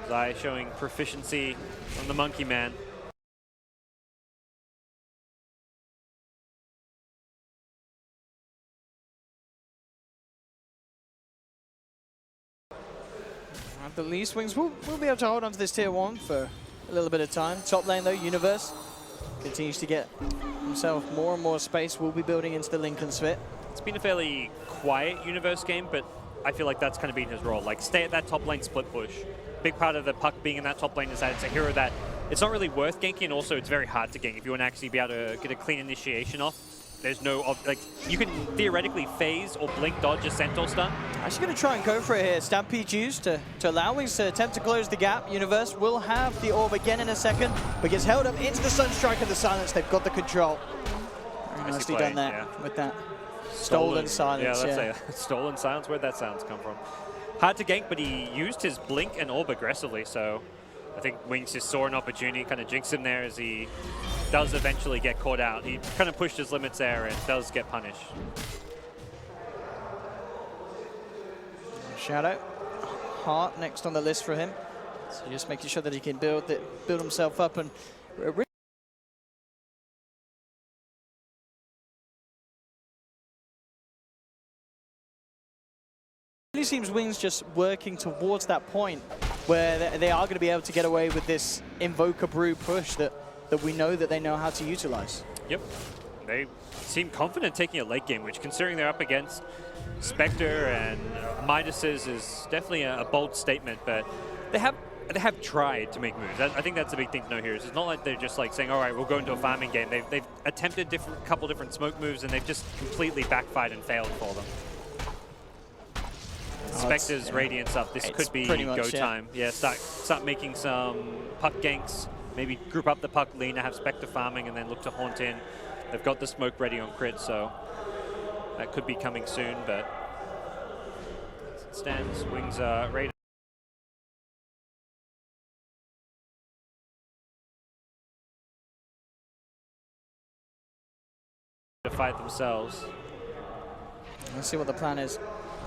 Zai showing proficiency on the Monkey Man. At the least, Wings will be able to hold on to this tier 1 for a little bit of time. Top lane though, Universe continues to get himself more and more space. Will be building into the Lincoln Sphere. It's been a fairly quiet Universe game, but I feel like that's kind of been his role. Like, stay at that top lane split push. Big part of the Puck being in that top lane is that it's a hero that it's not really worth ganking, and also it's very hard to gank. If you want to actually be able to get a clean initiation off, there's no, like, you can theoretically phase or blink dodge a Centaur stun. Actually going to try and go for it here. Stampede used to allow Wings to attempt to close the gap. Universe will have the orb again in a second, but gets held up into the Sunstrike of the Silence. They've got the control. Very nicely done there, yeah. with that stolen silence. Yeah, that's a stolen silence. Where'd that silence come from? Hard to gank, but he used his blink and orb aggressively, so I think Wings just saw an opportunity, kind of jinxed him there as he does eventually get caught out. He kind of pushed his limits there and does get punished. Shadow, Heart next on the list for him. So just making sure that he can build himself up and really seems Wings just working towards that point where they are going to be able to get away with this Invoker Brew push that we know that they know how to utilize. Yep. They seem confident taking a late game, which, considering they're up against Spectre and Midas's, is definitely a bold statement, but they have tried to make moves. I think that's a big thing to know here. It's not like they're just like saying, all right, we'll go into a farming game. They've attempted couple different smoke moves, and they've just completely backfired and failed for them. Spectre's Radiance up. This could be go time. Yeah, start making some puck ganks. Maybe group up the puck lean, have Spectre farming, and then look to haunt in. They've got the smoke ready on crit, so that could be coming soon, but as it stands, Wings are ready to fight themselves. Let's see what the plan is.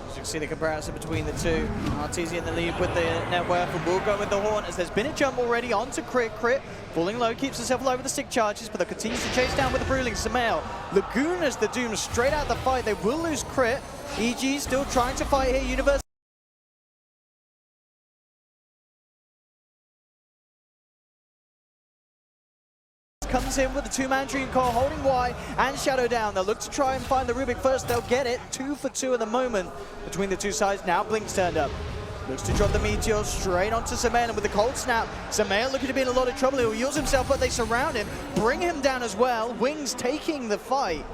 As you can see the comparison between the two. RTZ in the lead with the net worth, and we'll go with the Horn as there's been a jump already onto Crit. Crit falling low, keeps himself low with the stick charges, but they continues to chase down with the Brewling. Samael, Lagoon as the Doom straight out the fight. They will lose Crit. EG still trying to fight here. Universe comes in with the two-man Dream Core holding Y and Shadow down. They'll look to try and find the Rubik first. They'll get it. 2 for 2 at the moment between the two sides. Now Blink's turned up. Looks to drop the Meteor straight onto Samael, and with the cold snap, Samael looking to be in a lot of trouble. He'll use himself, but they surround him, bring him down as well. Wings taking the fight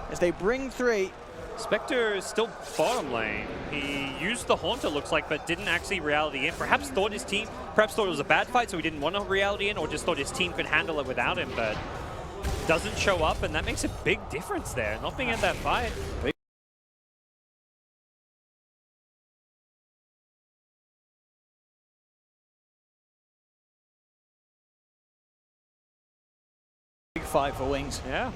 as they bring 3. Spectre is still bottom lane. He used the Haunter, looks like, but didn't actually reality in. Perhaps thought it was a bad fight, so he didn't want to reality in, or just thought his team could handle it without him, but doesn't show up, and that makes a big difference there, not being at that fight. Big fight for Wings. Yeah.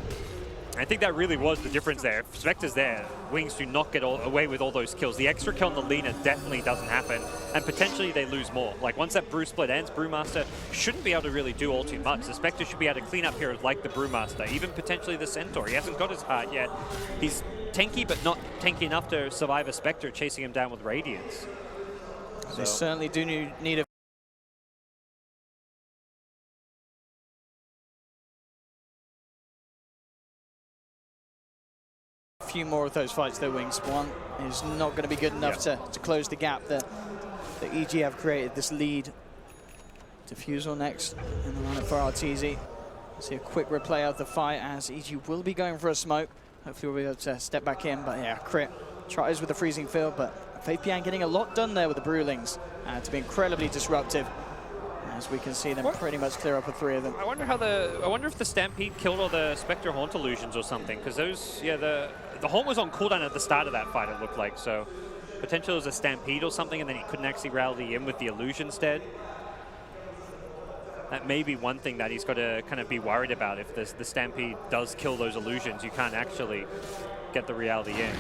I think that really was the difference there. If Spectre's there, Wings do not get away with all those kills. The extra kill on the leaner definitely doesn't happen, and potentially they lose more. Like, once that Brew split ends, Brewmaster shouldn't be able to really do all too much. The Spectre should be able to clean up heroes like the Brewmaster, even potentially the Centaur. He hasn't got his heart yet. He's tanky, but not tanky enough to survive a Spectre chasing him down with Radiance. They certainly do need a few more of those fights though, Wings. One is not going to be good enough to close the gap that EG have created. This lead. Diffusal next in the lineup for RTZ. See a quick replay of the fight as EG will be going for a smoke. Hopefully we'll be able to step back in, but yeah, Crit tries with the freezing field, but Faith Pian getting a lot done there with the Brewlings to be incredibly disruptive. As we can see them pretty much clear up with 3 of them. I wonder if the Stampede killed all the Spectre Haunt illusions or something, because those, the Haunt was on cooldown at the start of that fight, it looked like, so potentially it was a Stampede or something, and then he couldn't actually rally in with the illusion instead. That may be one thing that he's got to kind of be worried about. If the Stampede does kill those illusions, you can't actually get the reality in.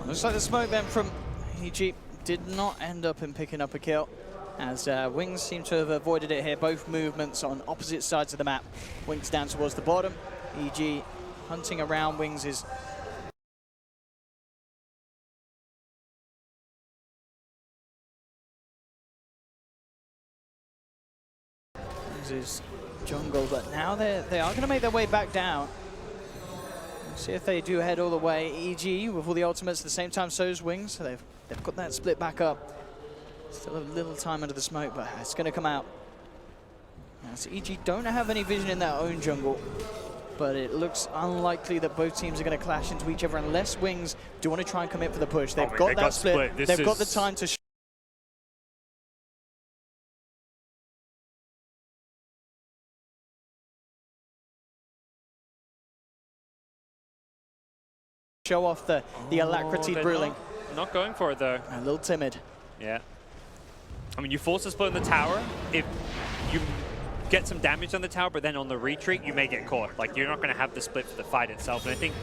Looks like the smoke then from EG did not end up in picking up a kill, as Wings seem to have avoided it here. Both movements on opposite sides of the map. Wings down towards the bottom. EG hunting around. Wings is jungle, but now they are going to make their way back down. We'll see if they do head all the way. EG with all the ultimates at the same time, so is Wings. So they've got that split back up. Still a little time under the smoke, but it's going to come out. So EG don't have any vision in their own jungle, but it looks unlikely that both teams are going to clash into each other unless Wings do want to try and commit for the push. They've got that split. They've got the time to show off the alacrity Brewling. Not going for it though. A little timid. Yeah. I mean, you force a split in the tower. If you get some damage on the tower, but then on the retreat, you may get caught. Like, you're not going to have the split for the fight itself. And I think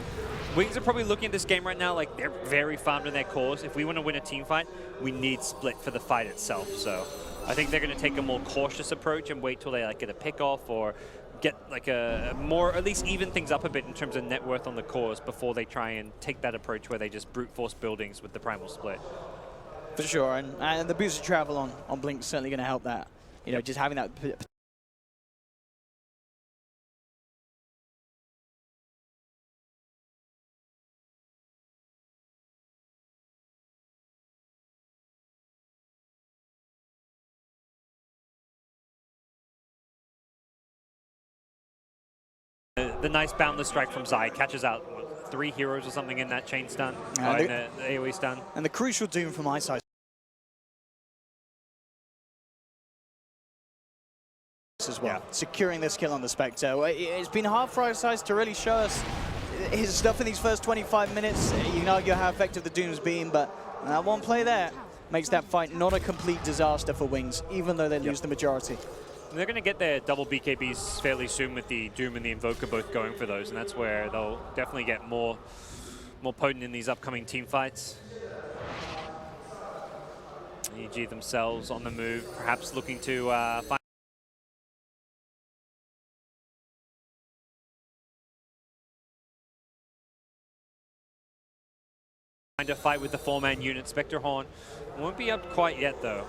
Wings are probably looking at this game right now like they're very farmed in their cores. If we want to win a team fight, we need split for the fight itself. So I think they're going to take a more cautious approach and wait till they like get a pick off or get like a more, at least even things up a bit in terms of net worth on the cores before they try and take that approach where they just brute force buildings with the primal split. For sure, and the boost of travel on Blink is certainly going to help that. You know, just having that. The nice boundless strike from Zai catches out what, 3 heroes or something in that chain stun, in the AoE stun. And the crucial doom from Eyesight as well, securing this kill on the Spectre. It's been hard for Eyesight to really show us his stuff in these first 25 minutes. You can argue how effective the Doom's been, but that one play there makes that fight not a complete disaster for Wings, even though they lose the majority. They're going to get their double BKBs fairly soon with the Doom and the Invoker both going for those, and that's where they'll definitely get more potent in these upcoming team fights. EG themselves on the move, perhaps looking to find a fight with the 4-man unit. Spectre Horn won't be up quite yet, though.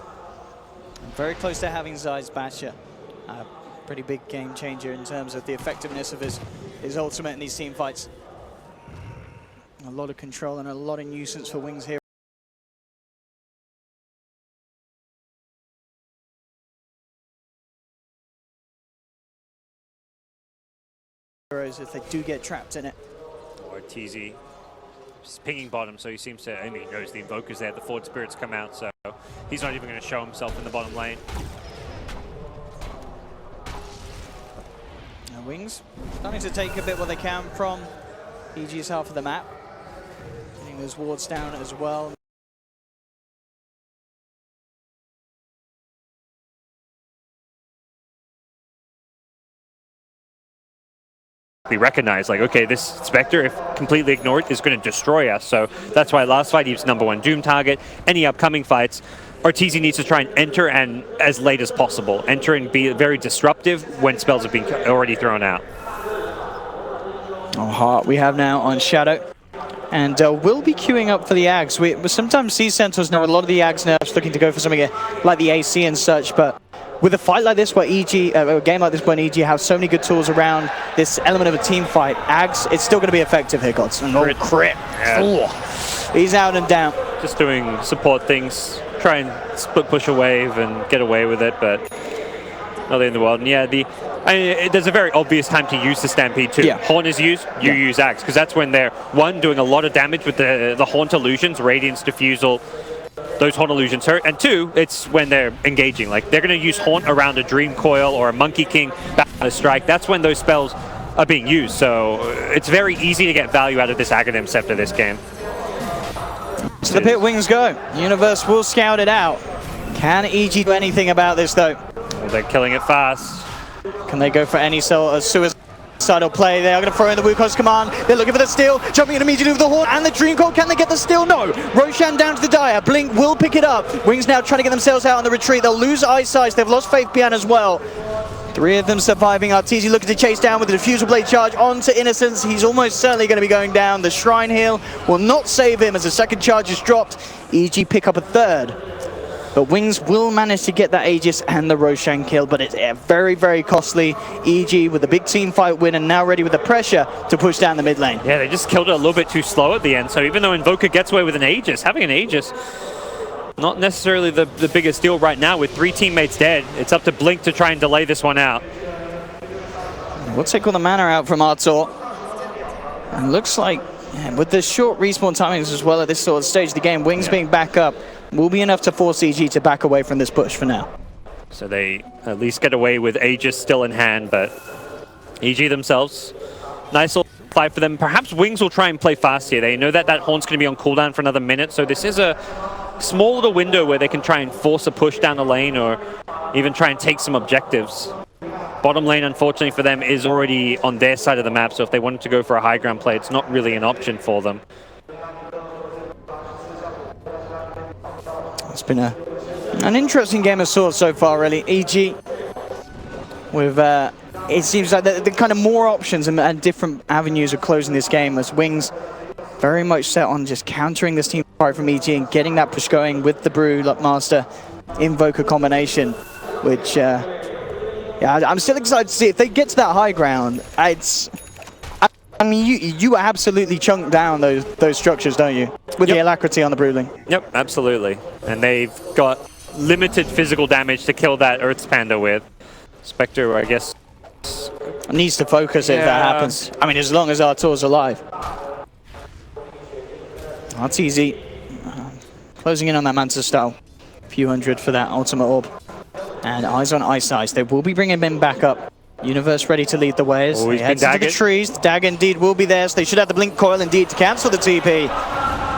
Very close to having Zai's Basher. Pretty big game changer in terms of the effectiveness of his ultimate in these team fights. A lot of control and a lot of nuisance for Wings here. If they do get trapped in it. Or TZ just pinging bottom, so he seems to only knows the Invoker's there. The Forward Spirits come out, so he's not even going to show himself in the bottom lane. Wings starting to take a bit what they can from EG's half of the map. Getting those wards down as well. We recognize, like, okay, this Spectre, if completely ignored, is going to destroy us. So that's why last fight he was #1 Doom target. Any upcoming fights, Arteezy needs to try and enter and as late as possible. Enter and be very disruptive when spells have been already thrown out. Oh, Heart we have now on Shadow. And we'll be queuing up for the Ags. We sometimes see Centaurs now, a lot of the Ags nerfs looking to go for something like the AC and such, but with a fight like this where EG, a game like this where EG have so many good tools around this element of a team fight, Ags, it's still going to be effective here, Gods. And crit. Yeah. He's out and down. Just doing support things, try and split push a wave and get away with it, but not the end of the world. And yeah, there's a very obvious time to use the Stampede too. Yeah. Horn is used, you use Axe, because that's when they're, one, doing a lot of damage with the Haunt illusions, Radiance, Diffusal, those Haunt illusions hurt, and two, it's when they're engaging. Like, they're going to use Haunt around a Dream Coil or a Monkey King, a Strike. That's when those spells are being used, so it's very easy to get value out of this Aghanim Scepter this game. To the pit Wings go. Universe will scout it out. Can EG do anything about this though? Well, they're killing it fast. Can they go for any sort of suicidal play? They are going to throw in the Wukong's command. They're looking for the steal, jumping in immediately with the Horn and the Dream Coil. Can they get the steal? No. Roshan down to the Dire. Blink will pick it up. Wings now trying to get themselves out on the retreat. They'll lose Eyesight. They've lost Faith Pian as well. Three of them surviving. Arteezy looking to chase down with the Diffusal Blade charge onto Innocence. He's almost certainly going to be going down. The Shrine Heal will not save him as the second charge is dropped. EG pick up a third. But Wings will manage to get that Aegis and the Roshan kill, but it's very, very costly. EG with a big team fight win and now ready with the pressure to push down the mid lane. Yeah, they just killed it a little bit too slow at the end, so even though Invoker gets away with an Aegis, having an Aegis, not necessarily the biggest deal right now with 3 teammates dead. It's up to Blink to try and delay this one out. We'll take all the mana out from Artur. And looks like, with the short respawn timings as well at this sort of stage of the game, Wings being back up will be enough to force EG to back away from this push for now. So they at least get away with Aegis still in hand, but EG themselves, nice little fight for them. Perhaps Wings will try and play fast here. They know that that Horn's going to be on cooldown for another minute, so this is a small little window where they can try and force a push down the lane or even try and take some objectives. Bottom lane, unfortunately for them, is already on their side of the map, so if they wanted to go for a high ground play, it's not really an option for them. It's been an interesting game of sorts so far, really. EG with, it seems like the kind of more options and different avenues of closing this game as Wings very much set on just countering this team fight from EG and getting that push going with the Brewmaster Invoker combination, which, yeah, I'm still excited to see if they get to that high ground. I mean, you absolutely chunk down those structures, don't you? With the alacrity on the Broodling. Yep, absolutely. And they've got limited physical damage to kill that Earth's Panda with. Spectre, I guess, needs to focus if that happens. I mean, as long as Artur's alive. That's easy. Closing in on that Manta style. A few hundred for that ultimate orb. And eyes on Ice Ice. They will be bringing him back up. Universe ready to lead the way as he heads into the trees. The dagger indeed will be there, so they should have the blink coil indeed to cancel the TP.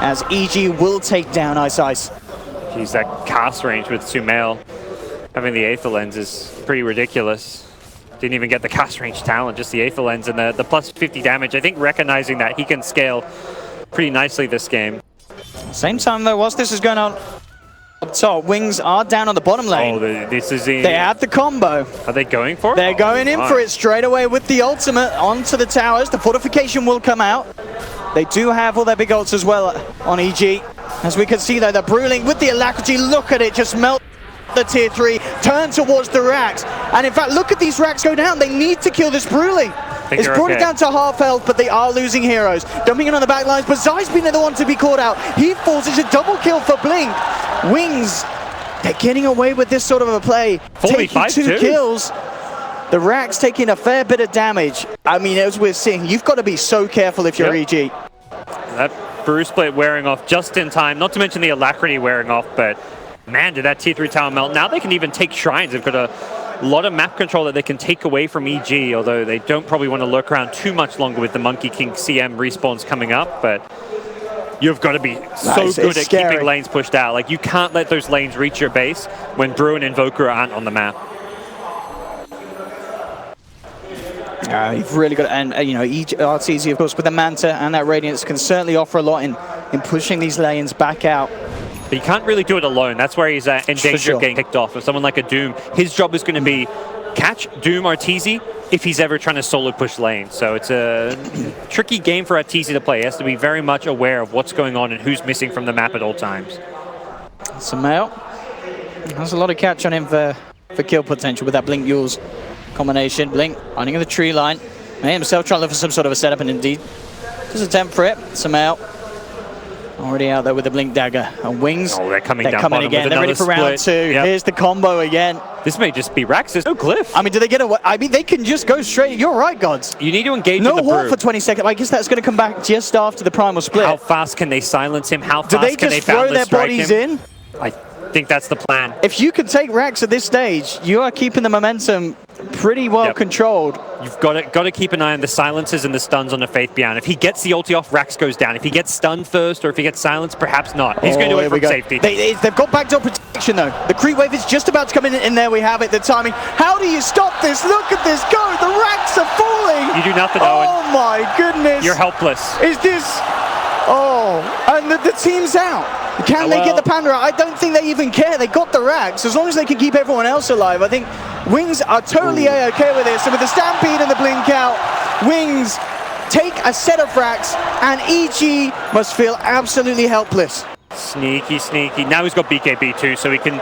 As EG will take down Ice Ice. Jeez, that cast range with Sumail having the Aether Lens is pretty ridiculous. Didn't even get the cast range talent, just the Aether Lens and the plus 50 damage. I think recognizing that he can scale pretty nicely this game. Same time though, whilst this is going on up top, Wings are down on the bottom lane. Oh, this is They have the combo. Are they going for it? They're going in for it straight away with the ultimate onto the towers. The fortification will come out. They do have all their big ults as well on EG. As we can see though, the Brewling with the alacrity, look at it, just melt the tier 3, turn towards the racks. And in fact, look at these racks go down. They need to kill this Brewling. It's brought it down to half health, but they are losing heroes. Dumping it on the back lines, but Zai's been the one to be caught out. He falls. It's a double kill for Blink. Wings, they're getting away with this sort of a play. Taking 2 kills. The racks taking a fair bit of damage. I mean, as we're seeing, you've got to be so careful if you're EG. That Brew Split wearing off just in time, not to mention the Alacrity wearing off, but man, did that tier 3 tower melt. Now they can even take shrines. They've got a lot of map control that they can take away from EG, although they don't probably want to lurk around too much longer with the Monkey King CM respawns coming up, but you've got to be so good at keeping lanes pushed out. Like, you can't let those lanes reach your base when Brew and Invoker aren't on the map. You've really got to, and you know, RTZ, of course, with the Manta and that Radiance can certainly offer a lot in pushing these lanes back out. But you can't really do it alone. That's where he's in danger of getting picked off. With someone like a Doom, his job is going to be catch Doom Arteezy if he's ever trying to solo push lane. So it's a tricky game for Arteezy to play. He has to be very much aware of what's going on and who's missing from the map at all times. Sumail has a lot of catch on him for kill potential with that Blink Yules combination. Blink running in the tree line. May himself trying to look for some sort of a setup, and indeed just attempt for it. Sumail already out there with the Blink Dagger. And Wings, they're coming down coming again. They're ready for round 2. Yep. Here's the combo again. This may just be Rax. There's no Glyph. I mean, do they get away? I mean, they can just go straight. You're right, Gods. You need to engage no with the wall for 20 seconds. I guess that's going to come back just after the Primal Split. How fast can they silence him? How fast do they can just they throw their bodies in? I think that's the plan. If you can take Rax at this stage, you are keeping the momentum pretty well controlled. You've got to keep an eye on the silences and the stuns on the Faith Beyond. If he gets the ulti off, Rax goes down. If he gets stunned first, or if he gets silenced, perhaps not. He's going to do it from safety. They've got backdoor protection though. The creep wave is just about to come in, and there we have it. The timing. How do you stop this? Look at this go. The Rax are falling. You do nothing, Owen. Oh my goodness. You're helpless. Is this? Oh, and the team's out. Can they get the Panda out? I don't think they even care. They got the Rax. As long as they can keep everyone else alive, I think Wings are totally A-okay with this. So with the Stampede and the Blink out, Wings take a set of Rax, and EG must feel absolutely helpless. Sneaky, sneaky. Now he's got BKB too, so he can...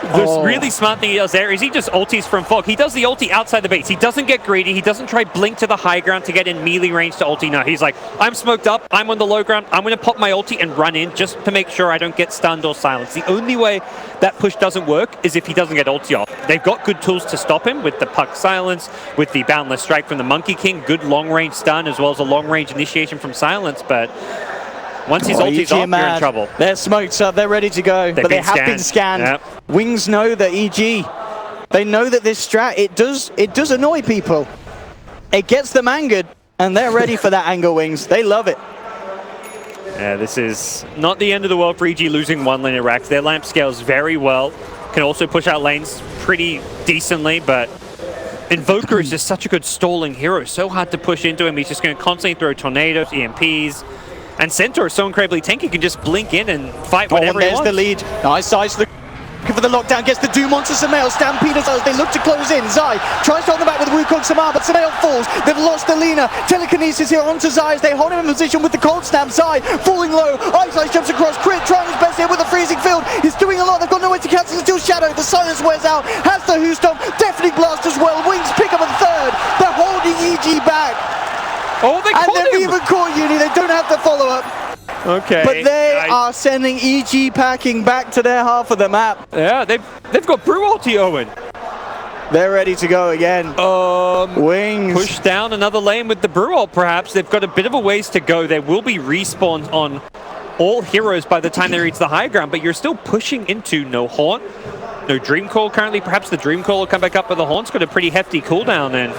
The really smart thing he does there is he just ultis from Fog. He does the ulti outside the base. He doesn't get greedy. He doesn't try blink to the high ground to get in melee range to ulti. No, he's like, I'm smoked up. I'm on the low ground. I'm going to pop my ulti and run in just to make sure I don't get stunned or silenced. The only way that push doesn't work is if he doesn't get ulti off. They've got good tools to stop him with the Puck Silence, with the Boundless Strike from the Monkey King, good long-range stun, as well as a long-range initiation from Silence, but... Once his ulti's off, you're in trouble. They're smoked up, they're ready to go, but they have been scanned. Yep. Wings know that EG, they know that this strat, it does annoy people. It gets them angered, and they're ready for that anger, Wings. They love it. Yeah, this is not the end of the world for EG losing one lane of Rax. Their lamp scales very well, can also push out lanes pretty decently, but Invoker is just such a good stalling hero. So hard to push into him. He's just going to constantly throw tornadoes, EMPs. And Centaur is so incredibly tanky, he can just blink in and fight whatever he wants. There's the lead. Nice size. Look looking for the lockdown, gets the Doom onto Samael. Stampeders as they look to close in. Zai tries to hold them back with Wukong Samar, but Samael falls. They've lost the Lina. Telekinesis here onto Zai as they hold him in position with the cold snap. Zai falling low. Ice jumps across. Crit trying his best here with the freezing field. He's doing a lot. They've got nowhere to cancel until Shadow. The silence wears out. Has the Who Stomp. Definitely blast as well. Wings pick up a third. They're holding EG back. Oh, they And caught they've him! even caught Uni. They don't have to follow up. Okay. But they are sending EG packing back to their half of the map. Yeah, they've got Brew ulti, Owen. They're ready to go again. Wings. Push down another lane with the Brew ult, perhaps. They've got a bit of a ways to go. There will be respawns on all heroes by the time they reach the high ground, but you're still pushing into no Haunt, no Dream Call currently. Perhaps the Dream Call will come back up, but the Haunt's got a pretty hefty cooldown, and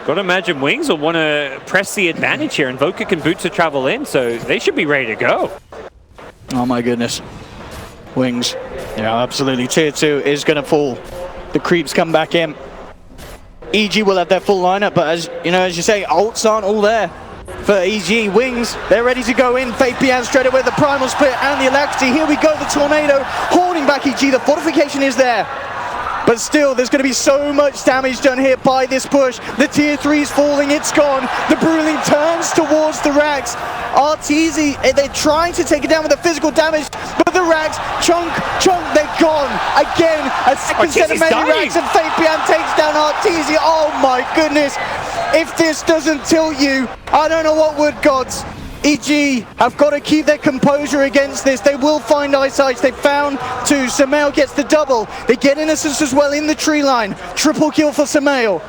got to imagine Wings will want to press the advantage here. Invoker can Boots to travel in, so they should be ready to go. Oh my goodness. Wings. Yeah, absolutely. Tier 2 is going to fall. The creeps come back in. EG will have their full lineup, but as you say, ults aren't all there for EG. Wings, they're ready to go in. Fate Pian straight away, the primal split and the alacrity. Here we go, the tornado holding back EG. The fortification is there. But still, there's going to be so much damage done here by this push. The tier 3's falling, it's gone. The Bruling turns towards the Rax. Arteezy, they're trying to take it down with the physical damage, but the Rax, chunk, they're gone. Again, a second set of melee Rax, and Fabian takes down Arteezy. Oh my goodness. If this doesn't tilt you, I don't know what would, gods. EG have got to keep their composure against this. They will find Ice Ice. They found two. Samael gets the double. They get Innocence as well in the tree line. Triple kill for Samael.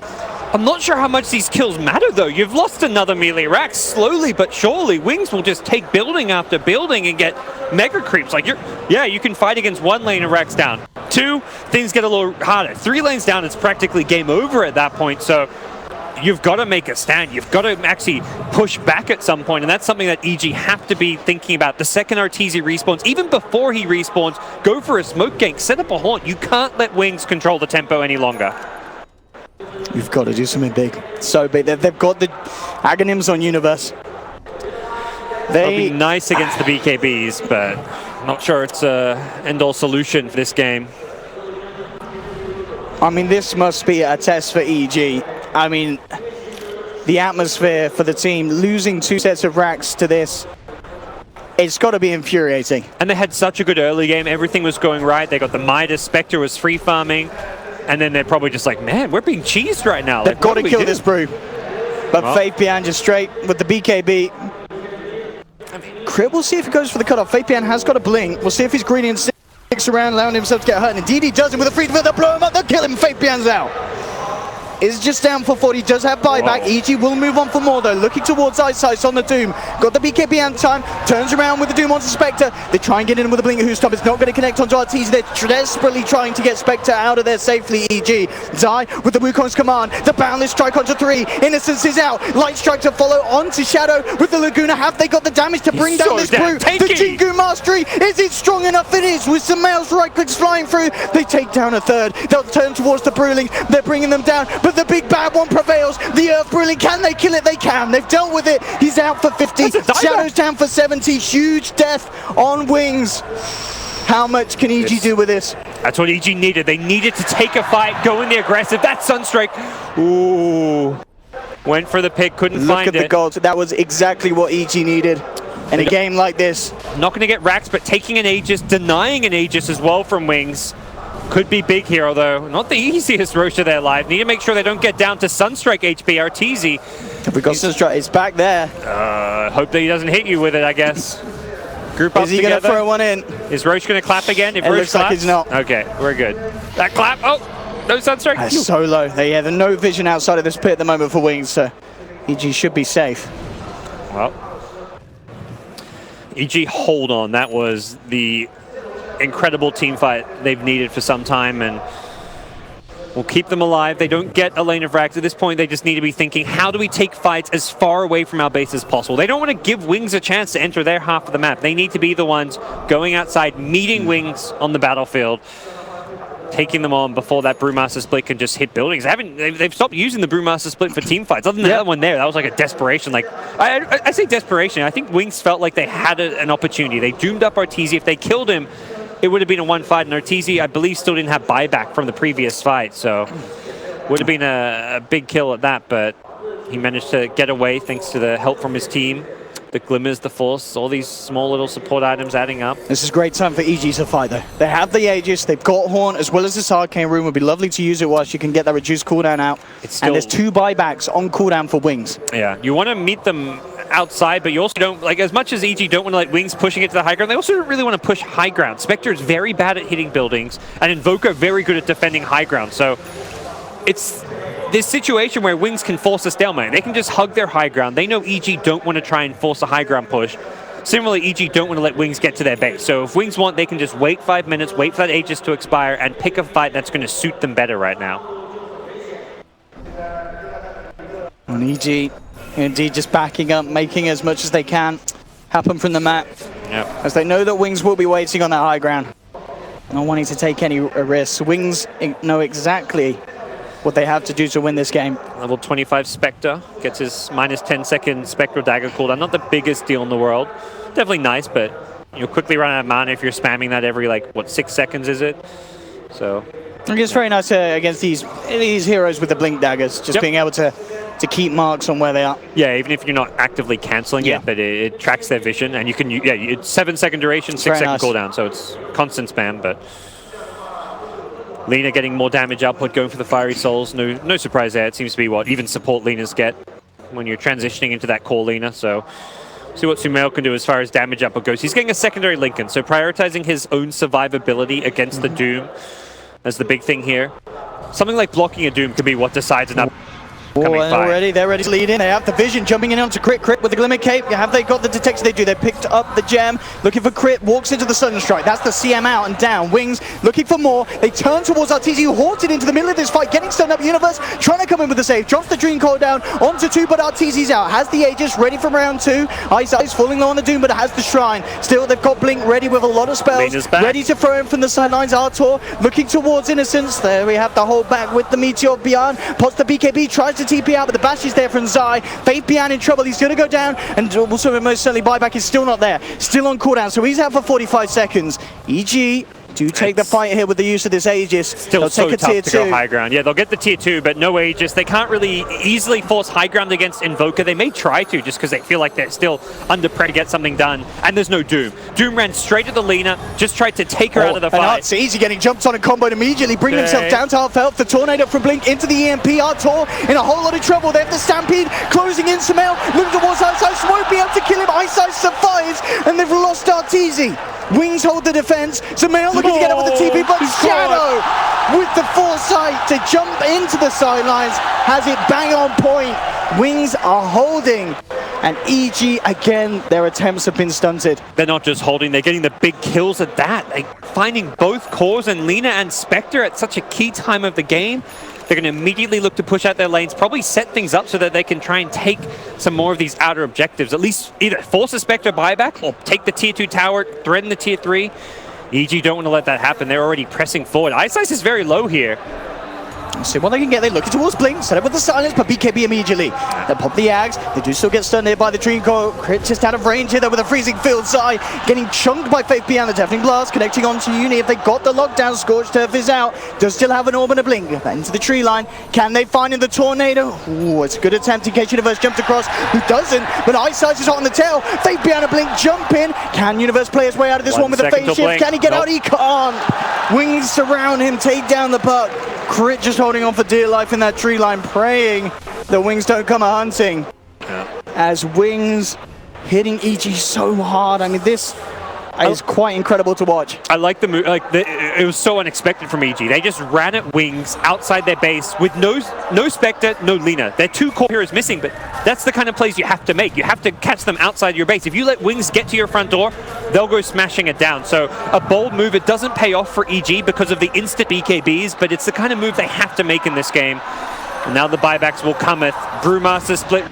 I'm not sure how much these kills matter, though. You've lost another melee Rax. Slowly but surely, Wings will just take building after building and get mega creeps. Like, you can fight against one lane of Rax down. 2, things get a little harder. 3 lanes down, it's practically game over at that point. So you've got to make a stand. You've got to actually push back at some point, and that's something that EG have to be thinking about. The second Arteezy respawns, even before he respawns, go for a smoke gank, set up a Haunt. You can't let Wings control the tempo any longer. You've got to do something big. So big. They've got the Aghanims on Universe. They'll be nice against the BKBs, but not sure it's a end-all solution for this game. I mean, this must be a test for EG. I mean, the atmosphere for the team, losing 2 sets of Rax to this, it's got to be infuriating. And they had such a good early game. Everything was going right. They got the Midas. Spectre was free farming. And then they're probably just like, man, we're being cheesed right now. They've like, got to kill this Brew. But well, Fabian just straight with the BKB. Crit, we'll see if he goes for the cutoff. Fabian has got a blink. We'll see if he's greedy and sticks around, allowing himself to get hurt. And indeed he does it with a free field. They'll blow him up. They'll kill him. Fabian's out. Is just down for 40, does have buyback. EG will move on for more though, looking towards Ice Ice on the Doom. Got the BKB and time, turns around with the Doom onto Spectre. They try and get in with the Blink Who Stomp. It's not going to connect onto Arteezy. They're desperately trying to get Spectre out of there safely, EG. Zai with the Wukong's command, the Boundless Strike onto 3. Innocence is out, Light Strike to follow onto Shadow with the Laguna. Have they got the damage to bring down this Brew? The Jingu Mastery, is it strong enough? It is, with Samael's right clicks flying through. They take down a third, they'll turn towards the Bruling. They're bringing them down, but the big bad one prevails. The Earth Bruling, can they kill it? They can. They've dealt with it. He's out for 50. Shadow's down for 70. Huge death on Wings. How much can EG do with this? That's what EG needed. They needed to take a fight, go in the aggressive. That Sunstrike. Ooh. Went for the pick, couldn't find it. Look at the gold. That was exactly what EG needed in a game like this. Not going to get Rax, but taking an Aegis, denying an Aegis as well from Wings. Could be big here, although not the easiest Roche of their life. Need to make sure they don't get down to Sunstrike HP. Arteezy. We got Sunstrike. It's back there. Hope that he doesn't hit you with it, I guess. Group up Is he together. going to throw one in? Is Roche going to clap again? If It Roche looks like he's not. Okay, we're good. That clap. Oh, no Sunstrike. That's so low. They have no vision outside of this pit at the moment for Wings, so EG should be safe. Well, EG, hold on. That was the incredible team fight they've needed for some time, and we'll keep them alive. They don't get a lane of Rax. At this point, they just need to be thinking, how do we take fights as far away from our base as possible? They don't want to give Wings a chance to enter their half of the map. They need to be the ones going outside, meeting Wings on the battlefield, taking them on before that Brewmaster split can just hit buildings. They've stopped using the Brewmaster split for team fights. Other than that one there, that was like a desperation. Like I say desperation. I think Wings felt like they had an opportunity. They doomed up Arteezy. If they killed him, it would have been a 1 fight, and Arteezy, I believe, still didn't have buyback from the previous fight, so would have been a big kill at that, but he managed to get away thanks to the help from his team. The glimmers, the force, all these small little support items adding up. This is a great time for EG to fight, though. They have the Aegis, they've got Horn, as well as this Arcane Rune. Would be lovely to use it whilst you can get that reduced cooldown out. And there's 2 buybacks on cooldown for Wings. Yeah, you want to meet them outside, but you also don't, like, as much as EG don't want to let Wings pushing it to the high ground, they also don't really want to push high ground. Spectre is very bad at hitting buildings, and Invoker very good at defending high ground. So it's this situation where Wings can force a stalemate. They can just hug their high ground. They know EG don't want to try and force a high ground push. Similarly, EG don't want to let Wings get to their base. So if Wings want, they can just wait 5 minutes, wait for that Aegis to expire, and pick a fight that's going to suit them better right now. And EG, indeed, just backing up, making as much as they can happen from the map. Yep. As they know that Wings will be waiting on that high ground. Not wanting to take any risks. Wings know exactly what they have to do to win this game. Level 25 Spectre gets his minus 10-second Spectral Dagger cooldown. Not the biggest deal in the world. Definitely nice, but you'll quickly run out of mana if you're spamming that every, like, what, 6 seconds is it? So I think it's very nice against these heroes with the blink daggers, just being able to keep marks on where they are. Yeah, even if you're not actively cancelling it, but it tracks their vision, and you can, it's 7-second duration, 6-second cooldown, so it's constant spam, but Lina getting more damage output, going for the Fiery Souls. No surprise there. It seems to be what even support Linas get when you're transitioning into that core Lina. So see what Sumail can do as far as damage output goes. He's getting a secondary Lincoln, so prioritizing his own survivability against the Doom. That's the big thing here. Something like blocking a Doom could be what decides an upcoming fight. They're ready to lead in. They have the vision, jumping in onto Crit with the Glimmer Cape. Have they got the detection? They do. They picked up the gem, looking for Crit, walks into the Sudden Strike. That's the CM out and down. Wings looking for more. They turn towards Arteezy, who haunted into the middle of this fight, getting stunned up. Universe trying to come in with the save. Drops the Dream Coil down onto 2, but Arteezy's out. Has the Aegis ready for round 2. Ice falling low on the Doom, but it has the Shrine. Still, they've got Blink ready with a lot of spells. Ready to throw in from the sidelines. Artor looking towards Innocence. There we have the hold back with the Meteor beyond. Pots the BKB, tries to TP out, but the Bash is there from Zai. Faith Bian in trouble. He's going to go down, and also most certainly buyback is still not there. Still on cooldown, so he's out for 45 seconds. EG do take the fight here with the use of this Aegis. Still so tough to go high ground. Yeah, they'll get the tier 2, but no Aegis. They can't really easily force high ground against Invoker. They may try to, just because they feel like they're still under pressure to get something done. And there's no Doom. Doom ran straight at the Lina, just tried to take her out of the fight. Arteezy getting jumped on and comboed immediately, bringing himself down to half health. The Tornado from Blink into the EMP. Artor in a whole lot of trouble. They have the Stampede closing in. Sumail looking towards Ice Ice, won't be able to kill him. Ice Ice survives, and they've lost Arteezy. Wings hold the defense. Sumail looking to get up with the TP, but Shadow with the foresight to jump into the sidelines has it bang on point. Wings are holding, and EG again, their attempts have been stunted. They're not just holding, they're getting the big kills at that. Like finding both cores and Lina and Spectre at such a key time of the game. They're going to immediately look to push out their lanes, probably set things up so that they can try and take some more of these outer objectives. At least either force a Spectre buyback or take the tier 2 tower, threaten the tier 3. EG don't want to let that happen. They're already pressing forward. Ice Ice is very low here. See what they can get. They're looking towards Blink, set up with the silence, but BKB immediately. They pop the Ags. They do still get stunned here by the Dream Coil. Crit just out of range here though with a freezing field. Zai getting chunked by Faith beyond the Deafening Blast, connecting onto Uni. If they got the lockdown, Scorched Turf is out. Does still have an orb and a Blink. Into the tree line. Can they find in the Tornado? Ooh, it's a good attempt in case Universe jumped across. Who doesn't? But Ice Ice is hot on the tail. Faith beyond a Blink, jump in. Can Universe play his way out of this one with a phase shift? Blink. Can he get out? He can't. Wings surround him, take down the puck. Crit just holding on for dear life in that tree line, praying the Wings don't come a-hunting. As Wings hitting EG so hard. I mean, this is quite incredible to watch. I like the move. It was so unexpected from EG. They just ran at Wings outside their base with no Spectre, no Lina. Their 2 core heroes missing, but that's the kind of plays you have to make. You have to catch them outside your base. If you let Wings get to your front door, they'll go smashing it down. So a bold move. It doesn't pay off for EG because of the instant BKBs, but it's the kind of move they have to make in this game. And now the buybacks will cometh. Brewmaster split,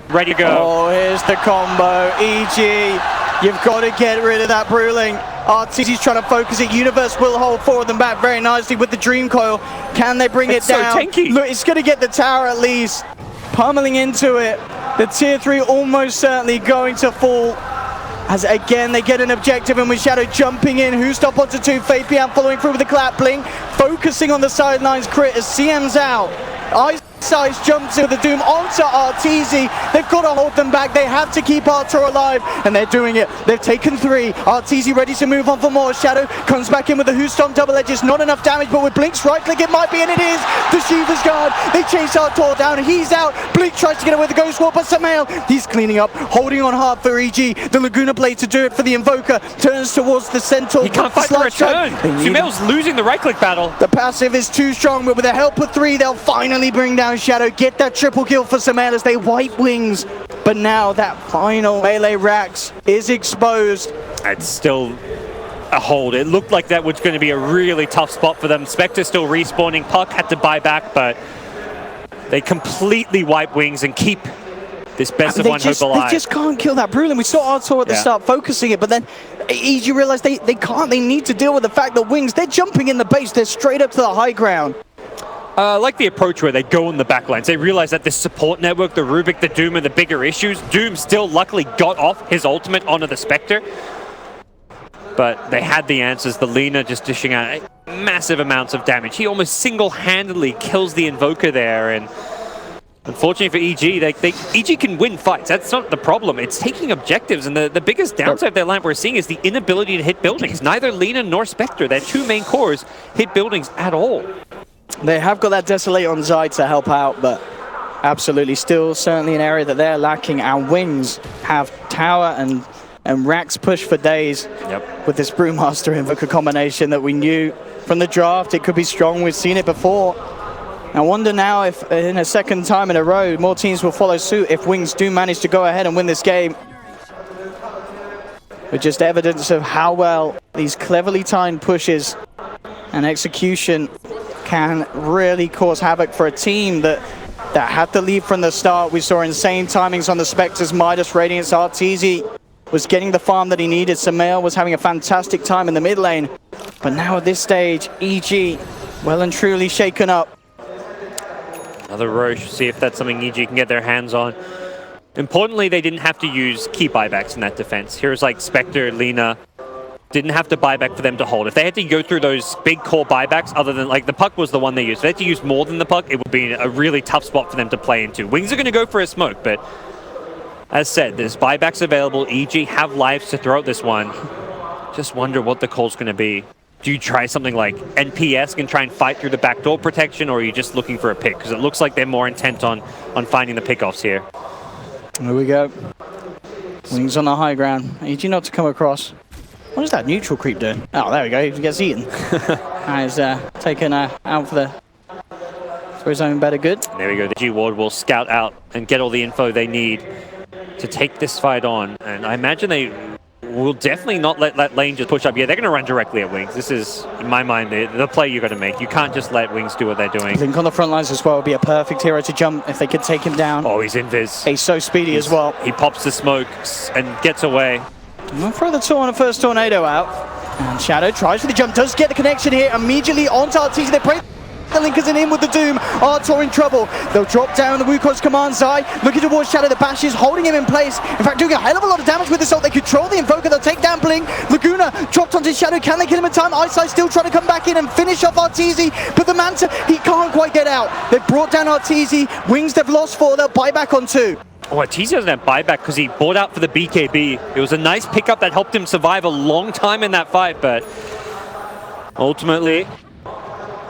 ready to go. Oh, here's the combo. EG, you've got to get rid of that Brewling. Arteezy's trying to focus it. Universe will hold 4 of them back very nicely with the Dream Coil. Can they bring it down? So tanky. Look, it's going to get the tower at least. Pummeling into it. The tier 3 almost certainly going to fall. As again they get an objective, and with Shadow jumping in, who's stop onto 2, Fabian following through with the clap blink, focusing on the sidelines crit as CM's out. Size jumps in with the Doom onto Arteezy. They've got to hold them back. They have to keep Artur alive, and they're doing it. They've taken 3. Arteezy ready to move on for more. Shadow comes back in with the Who-Stomp double edges. Not enough damage, but with Blink's right click it might be, and it is. The Shiva's guard. They chase Artur down. He's out. Blink tries to get away with the Ghost Warp, but Samael, he's cleaning up, holding on hard for EG. The Laguna Blade to do it for the Invoker. Turns towards the Centaur. He can't fight the return. Sumail's losing the right click battle. The passive is too strong, but with the help of 3, they'll finally bring down Shadow. Get that triple kill for Samael as they wipe Wings. But now that final melee Rax is exposed. It's still a hold. It looked like that was going to be a really tough spot for them. Spectre still respawning. Puck had to buy back, but they completely wipe Wings and keep this best of one hope alive. They just can't kill that Brulin. We saw Artur at the start focusing it, but then EG realized they can't. They need to deal with the fact that Wings, they're jumping in the base. They're straight up to the high ground. I like the approach where they go on the backlines. They realize that this support network, the Rubik, the Doom, are the bigger issues. Doom still luckily got off his ultimate onto the Spectre. But they had the answers. The Lina just dishing out massive amounts of damage. He almost single-handedly kills the Invoker there. And unfortunately for EG, EG can win fights. That's not the problem. It's taking objectives. And the biggest downside of their lineup we're seeing is the inability to hit buildings. Neither Lina nor Spectre, their 2 main cores, hit buildings at all. They have got that Desolate on Zai to help out, but absolutely still certainly an area that they're lacking. And Wings have Tower and Rax push for days with this Brewmaster Invoker combination that we knew from the draft. It could be strong. We've seen it before. I wonder now if in a second time in a row, more teams will follow suit if Wings do manage to go ahead and win this game. With just evidence of how well these cleverly timed pushes and execution can really cause havoc for a team that had to lead from the start. We saw insane timings on the Spectres, Midas, Radiance. Arteezy was getting the farm that he needed. Samael was having a fantastic time in the mid lane. But now at this stage, EG well and truly shaken up. Another Roche, see if that's something EG can get their hands on. Importantly, they didn't have to use key buybacks in that defense. Here's like Spectre, Lina, didn't have to buy back for them to hold. If they had to go through those big core buybacks, other than like the Puck was the one they used, if they had to use more than the Puck, it would be a really tough spot for them to play into. Wings are going to go for a smoke, but as said, there's buybacks available. EG have lives to throw at this one. Just wonder what the call's going to be. Do you try something like NPS and try and fight through the backdoor protection, or are you just looking for a pick? Because it looks like they're more intent on finding the pickoffs here. There we go. Wings on the high ground. EG not to come across. What is that neutral creep doing? Oh, there we go. He gets eaten. He's taken out for his own better good. There we go. The G Ward will scout out and get all the info they need to take this fight on. And I imagine they will definitely not let that lane just push up. Yeah, they're going to run directly at Wings. This is, in my mind, the play you've got to make. You can't just let Wings do what they're doing. I think on the front lines as well would be a perfect hero to jump if they could take him down. Oh, he's invis. He's so speedy as well. He pops the smokes and gets away. We'll throw the first tornado out. And Shadow tries for the jump, does get the connection here immediately onto Arteezy. They break the Linkers in with the Doom. Artur in trouble. They'll drop down the Wukong's command. Zai looking towards Shadow. The Bash is holding him in place. In fact, doing a hell of a lot of damage with this ult. They control the Invoker. They'll take down Blink. Laguna dropped onto Shadow. Can they kill him in time? Eyesight still trying to come back in and finish off Arteezy. But the Manta, he can't quite get out. They've brought down Arteezy. Wings they've lost 4. They'll buy back on 2. Oh, Arteezy doesn't have buyback because he bought out for the BKB. It was a nice pickup that helped him survive a long time in that fight, but ultimately,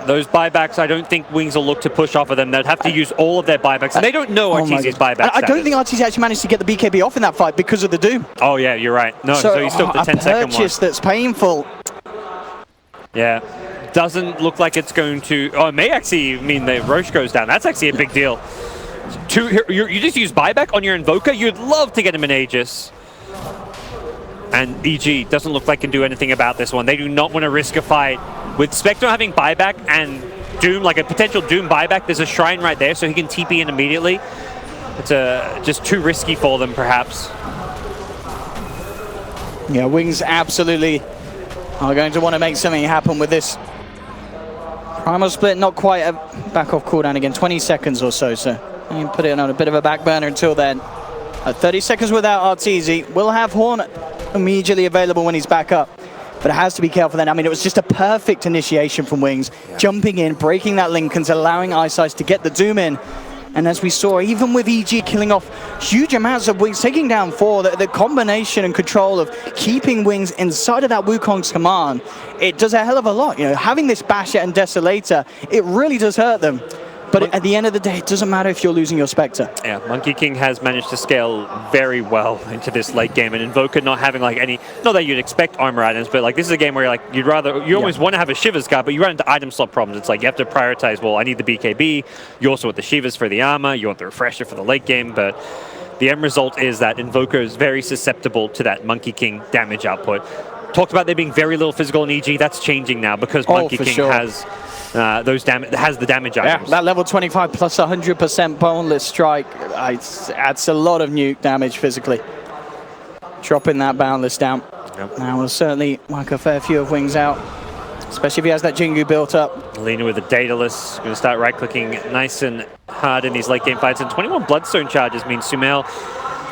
those buybacks, I don't think Wings will look to push off of them. They'd have to use all of their buybacks, and they don't know Arteezy's buyback I don't think Arteezy actually managed to get the BKB off in that fight because of the Doom. Oh, yeah, you're right. No, so he's still the 10-second one. A purchase that's painful. Yeah. Doesn't look like it's going to... Oh, it may actually mean that Roche goes down. That's actually a big deal. You just use buyback on your Invoker. You'd love to get him an Aegis. And EG doesn't look like can do anything about this one. They do not want to risk a fight. With Spectre having buyback and Doom, like a potential Doom buyback, there's a Shrine right there, so he can TP in immediately. It's just too risky for them, perhaps. Yeah, Wings absolutely are going to want to make something happen with this. Primal Split, not quite a back off cooldown again, 20 seconds or so, so you can put it on a bit of a back burner until then. 30 seconds without Arteezy. We'll have Horn immediately available when he's back up. But it has to be careful then. I mean, it was just a perfect initiation from Wings. Jumping in, breaking that Lincolns, allowing Ice Ice to get the Doom in. And as we saw, even with EG killing off huge amounts of Wings, taking down 4, the combination and control of keeping Wings inside of that Wukong's command, it does a hell of a lot. You know, having this Basher and Desolator, it really does hurt them. But at the end of the day, it doesn't matter if you're losing your Spectre. Yeah, Monkey King has managed to scale very well into this late game, and Invoker not having like any, not that you'd expect armor items, but like this is a game where you're like, you always want to have a Shivers card, but you run into item slot problems. It's like you have to prioritize, well, I need the BKB, you also want the Shivers for the armor, you want the Refresher for the late game, but the end result is that Invoker is very susceptible to that Monkey King damage output. Talked about there being very little physical in EG, that's changing now because Monkey King has the damage items. That level 25 plus 100% boneless strike adds a lot of nuke damage physically. Dropping that boundless down. Now will certainly mark a fair few of Wings out, especially if he has that Jingu built up. Lena with the Daedalus, going to start right-clicking nice and hard in these late-game fights. And 21 Bloodstone charges means Sumail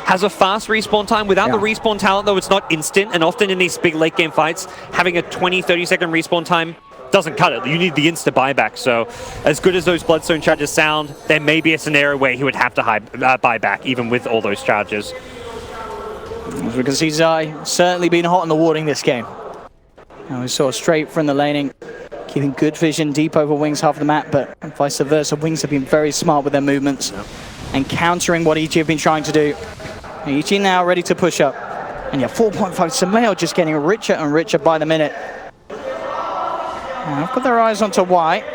has a fast respawn time. Without the respawn talent, though, it's not instant. And often in these big late-game fights, having a 20, 30-second respawn time doesn't cut it. You need the insta buyback. So as good as those Bloodstone charges sound, there may be a scenario where he would have to buy back, even with all those charges. As we can see, Zai certainly been hot on the warding this game. Now we saw straight from the laning, keeping good vision deep over Wings half the map, but vice versa. Wings have been very smart with their movements and countering what EG have been trying to do. EG now ready to push up. And yeah, 4.5 Sumail just getting richer and richer by the minute. I've got their eyes onto White.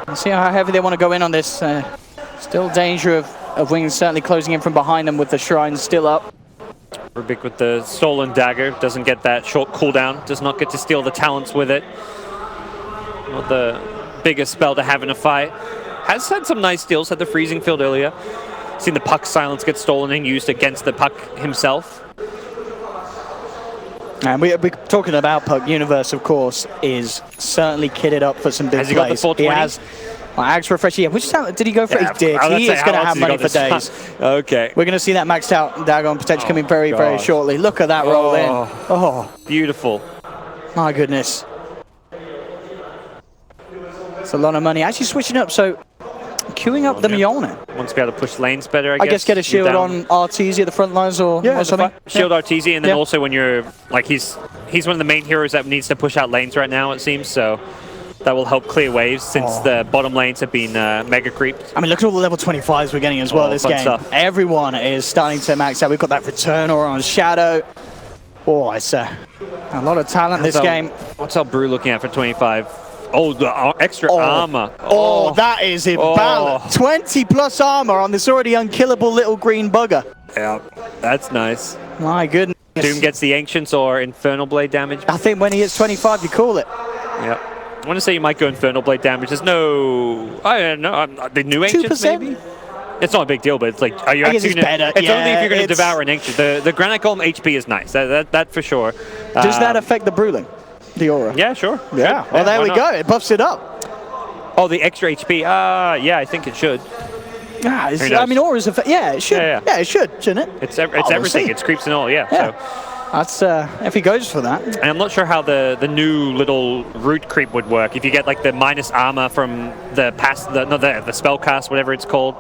Let's see how heavy they want to go in on this. Still danger of Wings certainly closing in from behind them with the shrines still up. Rubik with the stolen dagger, doesn't get that short cooldown, does not get to steal the talents with it. Not the biggest spell to have in a fight. Has had some nice deals, had the freezing field earlier. Seen the Puck silence get stolen and used against the Puck himself. And we're talking about Puck. Universe, of course, is certainly kitted up for some big plays. Has he got the 420? He has. Axe Refresher, yeah. Which talent did he go for? He did. He is going to have money for days. Okay. We're going to see that maxed out Dagon potential coming very, very shortly. Look at that roll in. Oh. Beautiful. My goodness. It's a lot of money. Actually switching up, so queuing up the Mjolnir. Wants to be able to push lanes better, I guess. Get a shield on Arteezy at the front lines or something. Shield Arteezy, and then also when you're, like, he's one of the main heroes that needs to push out lanes right now, it seems, so that will help clear waves since the bottom lanes have been mega creeped. I mean, look at all the level 25s we're getting as well this game. Stuff. Everyone is starting to max out. We've got that return aura on Shadow. Oh, it's a lot of talent this game. What's our Brew looking at for 25? Oh, the extra armor. Oh, that is imbalance. 20 plus armor on this already unkillable little green bugger. Yeah, that's nice. My goodness. Doom gets the Ancients or Infernal Blade damage. I think when he hits 25, you call it. Yeah. I want to say you might go Infernal Blade damage. There's no, I don't know, the new Ancients 2%? maybe? It's not a big deal, but it's like, are you actually going to... It's only if you're going to devour an Ancient. The Granite Golem HP is nice, that for sure. Does that affect the Bruling? The aura? Yeah, sure. Yeah, well, there we go. It buffs it up. Oh, the extra HP? Yeah, I think it should. I mean, aura's yeah, it should. Yeah, it should, shouldn't it? It's everything. It's creeps and all, yeah. So. That's if he goes for that. And I'm not sure how the new little root creep would work. If you get like the minus armor from the spell cast, whatever it's called,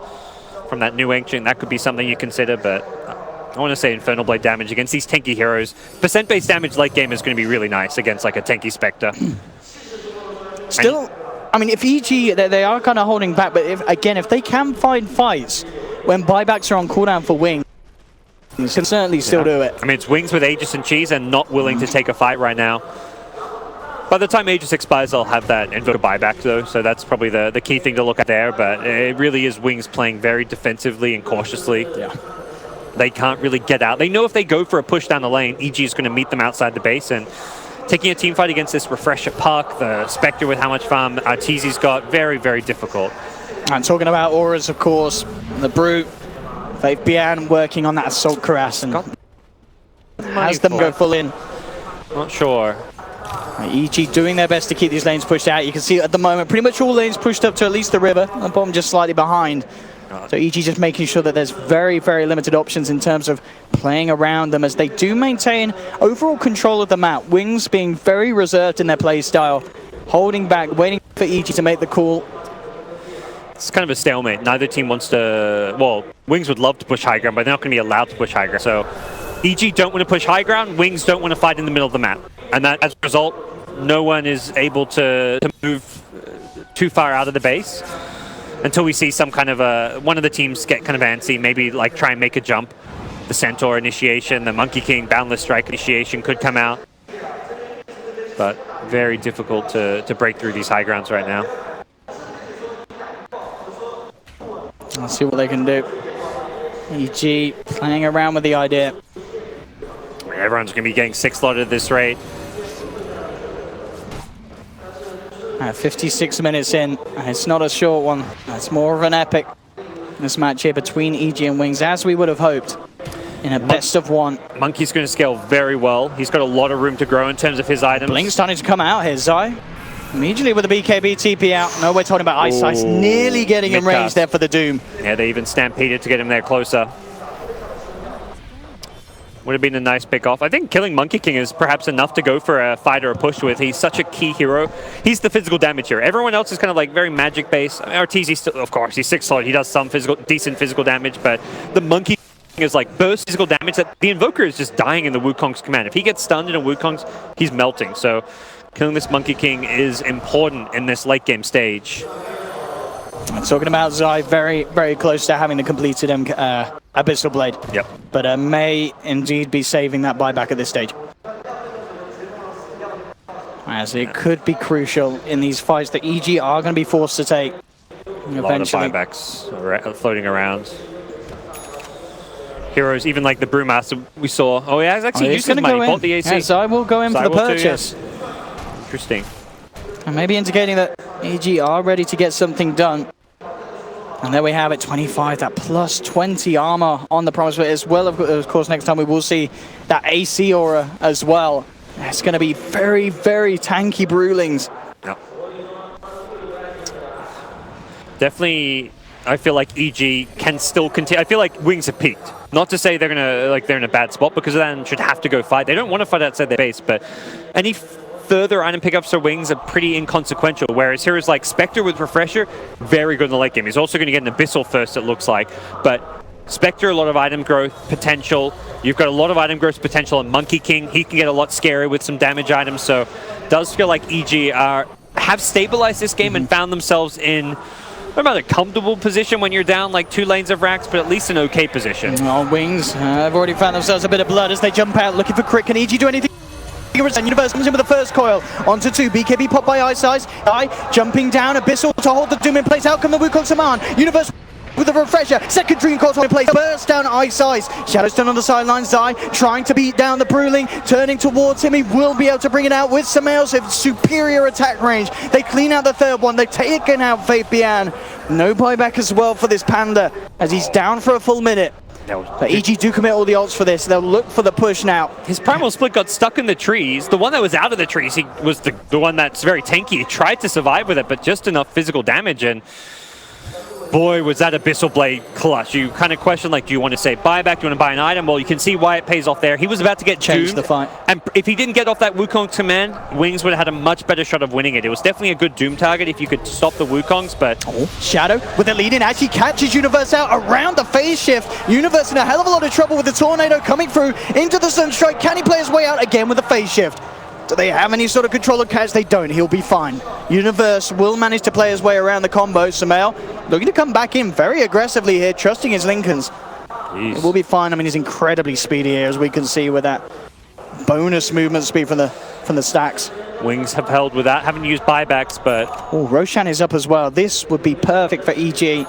from that new Ancient, that could be something you consider, but I want to say Infernal Blade damage against these tanky heroes. Percent-based damage late game is going to be really nice against like a tanky Spectre. Still, I mean, if EG, they are kind of holding back, but if they can find fights when buybacks are on cooldown for Wings, can certainly still do it. I mean, it's Wings with Aegis and Cheese and not willing to take a fight right now. By the time Aegis expires, they'll have that Invoker buyback, though, so that's probably the key thing to look at there, but it really is Wings playing very defensively and cautiously. Yeah. They can't really get out. They know if they go for a push down the lane, EG is going to meet them outside the base, and taking a team fight against this Refresher Puck, the Spectre with how much farm Arteezy's got, very, very difficult. And talking about auras, of course, the Brute, they've been working on that Assault Cuirass and has them go full in. Not sure. EG doing their best to keep these lanes pushed out. You can see at the moment pretty much all lanes pushed up to at least the river. The bottom just slightly behind. So EG just making sure that there's very, very limited options in terms of playing around them as they do maintain overall control of the map. Wings being very reserved in their play style, holding back, waiting for EG to make the call. It's kind of a stalemate. Neither team wants to... Well, Wings would love to push high ground, but they're not going to be allowed to push high ground. So EG don't want to push high ground. Wings don't want to fight in the middle of the map. And that, as a result, no one is able to move too far out of the base until we see some kind of one of the teams get kind of antsy, maybe like try and make a jump. The Centaur initiation, the Monkey King Boundless Strike initiation could come out. But very difficult to break through these high grounds right now. Let's see what they can do. EG playing around with the idea. Everyone's going to be getting 6 slotted at this rate. 56 minutes in, and it's not a short one. It's more of an epic, this match here between EG and Wings, as we would have hoped in a best of one. Monkey's going to scale very well. He's got a lot of room to grow in terms of his items. Blink starting to come out here, Zai. Immediately with the BKB TP out. No, we're talking about Ice Ice nearly getting in range there for the Doom. Yeah, they even stampeded to get him there closer. Would have been a nice pick off. I think killing Monkey King is perhaps enough to go for a fight or a push with. He's such a key hero. He's the physical damage here. Everyone else is kind of like very magic based. I mean, Arteezy still, of course, he's 6 slot. He does some decent physical damage, but the Monkey King is like burst physical damage that the Invoker is just dying in the Wukong's command. If he gets stunned in a Wukong's, he's melting. So killing this Monkey King is important in this late game stage. Talking about Zai, very, very close to having the completed Abyssal Blade. Yep. But may indeed be saving that buyback at this stage. As it could be crucial in these fights that EG are going to be forced to take. A lot of buybacks floating around. Heroes, even like the Brewmaster we saw. Oh yeah, he's actually used his money, bought the AC. Yeah, Zai will go in for the purchase. Too, yeah. Interesting. And maybe indicating that EG are ready to get something done. And there we have it, 25, that plus 20 armor on the Promise, as well. Of course, next time we will see that AC aura as well. It's going to be very, very tanky Brewlings. Yep. Definitely, I feel like EG can still continue. I feel like Wings have peaked. Not to say they're they're in a bad spot, because then should have to go fight. They don't want to fight outside their base, but any further item pickups for Wings are pretty inconsequential, whereas heroes like Spectre with Refresher, very good in the late game. He's also going to get an Abyssal first, it looks like, but Spectre, a lot of item growth potential. You've got a lot of item growth potential on Monkey King. He can get a lot scary with some damage items, so it does feel like EG have stabilized this game and found themselves in about a comfortable position when you're down like 2 lanes of racks, but at least an okay position. Oh, Wings have already found themselves a bit of blood as they jump out looking for crit. Can EG do anything? And Universe comes in with the first coil onto 2. BKB popped by Ice Ice. Jumping down, Abyssal to hold the Doom in place. Out come the Wukong Saman. Universe with a Refresher. Second Dream Coil in place. Burst down Ice Ice. Shadowstone on the sidelines. Zai trying to beat down the Brewling. Turning towards him. He will be able to bring it out with some else of superior attack range. They clean out the third one. They've taken out Faith Bian. No buyback as well for this Panda as he's down for a full minute. But EG do commit all the ults for this. They'll look for the push now. His Primal Split got stuck in the trees. The one that was out of the trees, he was the one that's very tanky. He tried to survive with it, but just enough physical damage. And boy, was that Abyssal Blade clutch. You kind of question, like, do you want to say buyback? Do you want to buy an item? Well, you can see why it pays off there. He was about to get changed the fight. And if he didn't get off that Wukong command, Wings would have had a much better shot of winning it. It was definitely a good Doom target if you could stop the Wukongs, but... Shadow with the lead in, actually catches Universe out around the phase shift. Universe in a hell of a lot of trouble with the Tornado coming through into the Sunstrike. Can he play his way out again with the phase shift? Do they have any sort of control of catch? They don't. He'll be fine. Universe will manage to play his way around the combo. Sumail looking to come back in very aggressively here, trusting his Lincolns. It will be fine. I mean, he's incredibly speedy here, as we can see with that bonus movement speed from the stacks. Wings have held with that. Haven't used buybacks, but... Oh, Roshan is up as well. This would be perfect for EG.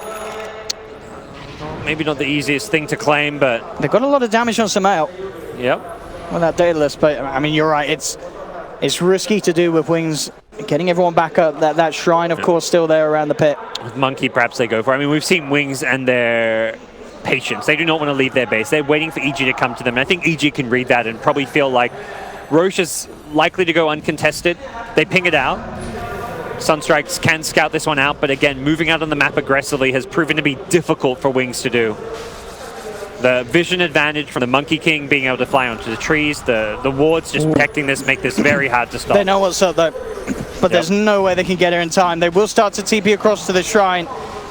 Maybe not the easiest thing to claim, but... They've got a lot of damage on Sumail. Yep. With that Daedalus, but I mean, you're right. It's risky to do with Wings getting everyone back up. That shrine, of course, still there around the pit. With Monkey, perhaps they go for it. I mean, we've seen Wings and their patience. They do not want to leave their base. They're waiting for EG to come to them. And I think EG can read that and probably feel like Roche is likely to go uncontested. They ping it out. Sunstrikes can scout this one out, but again, moving out on the map aggressively has proven to be difficult for Wings to do. The vision advantage from the Monkey King being able to fly onto the trees, the wards just protecting this make this very hard to stop. They know what's up though, but there's no way they can get here in time. They will start to TP across to the shrine,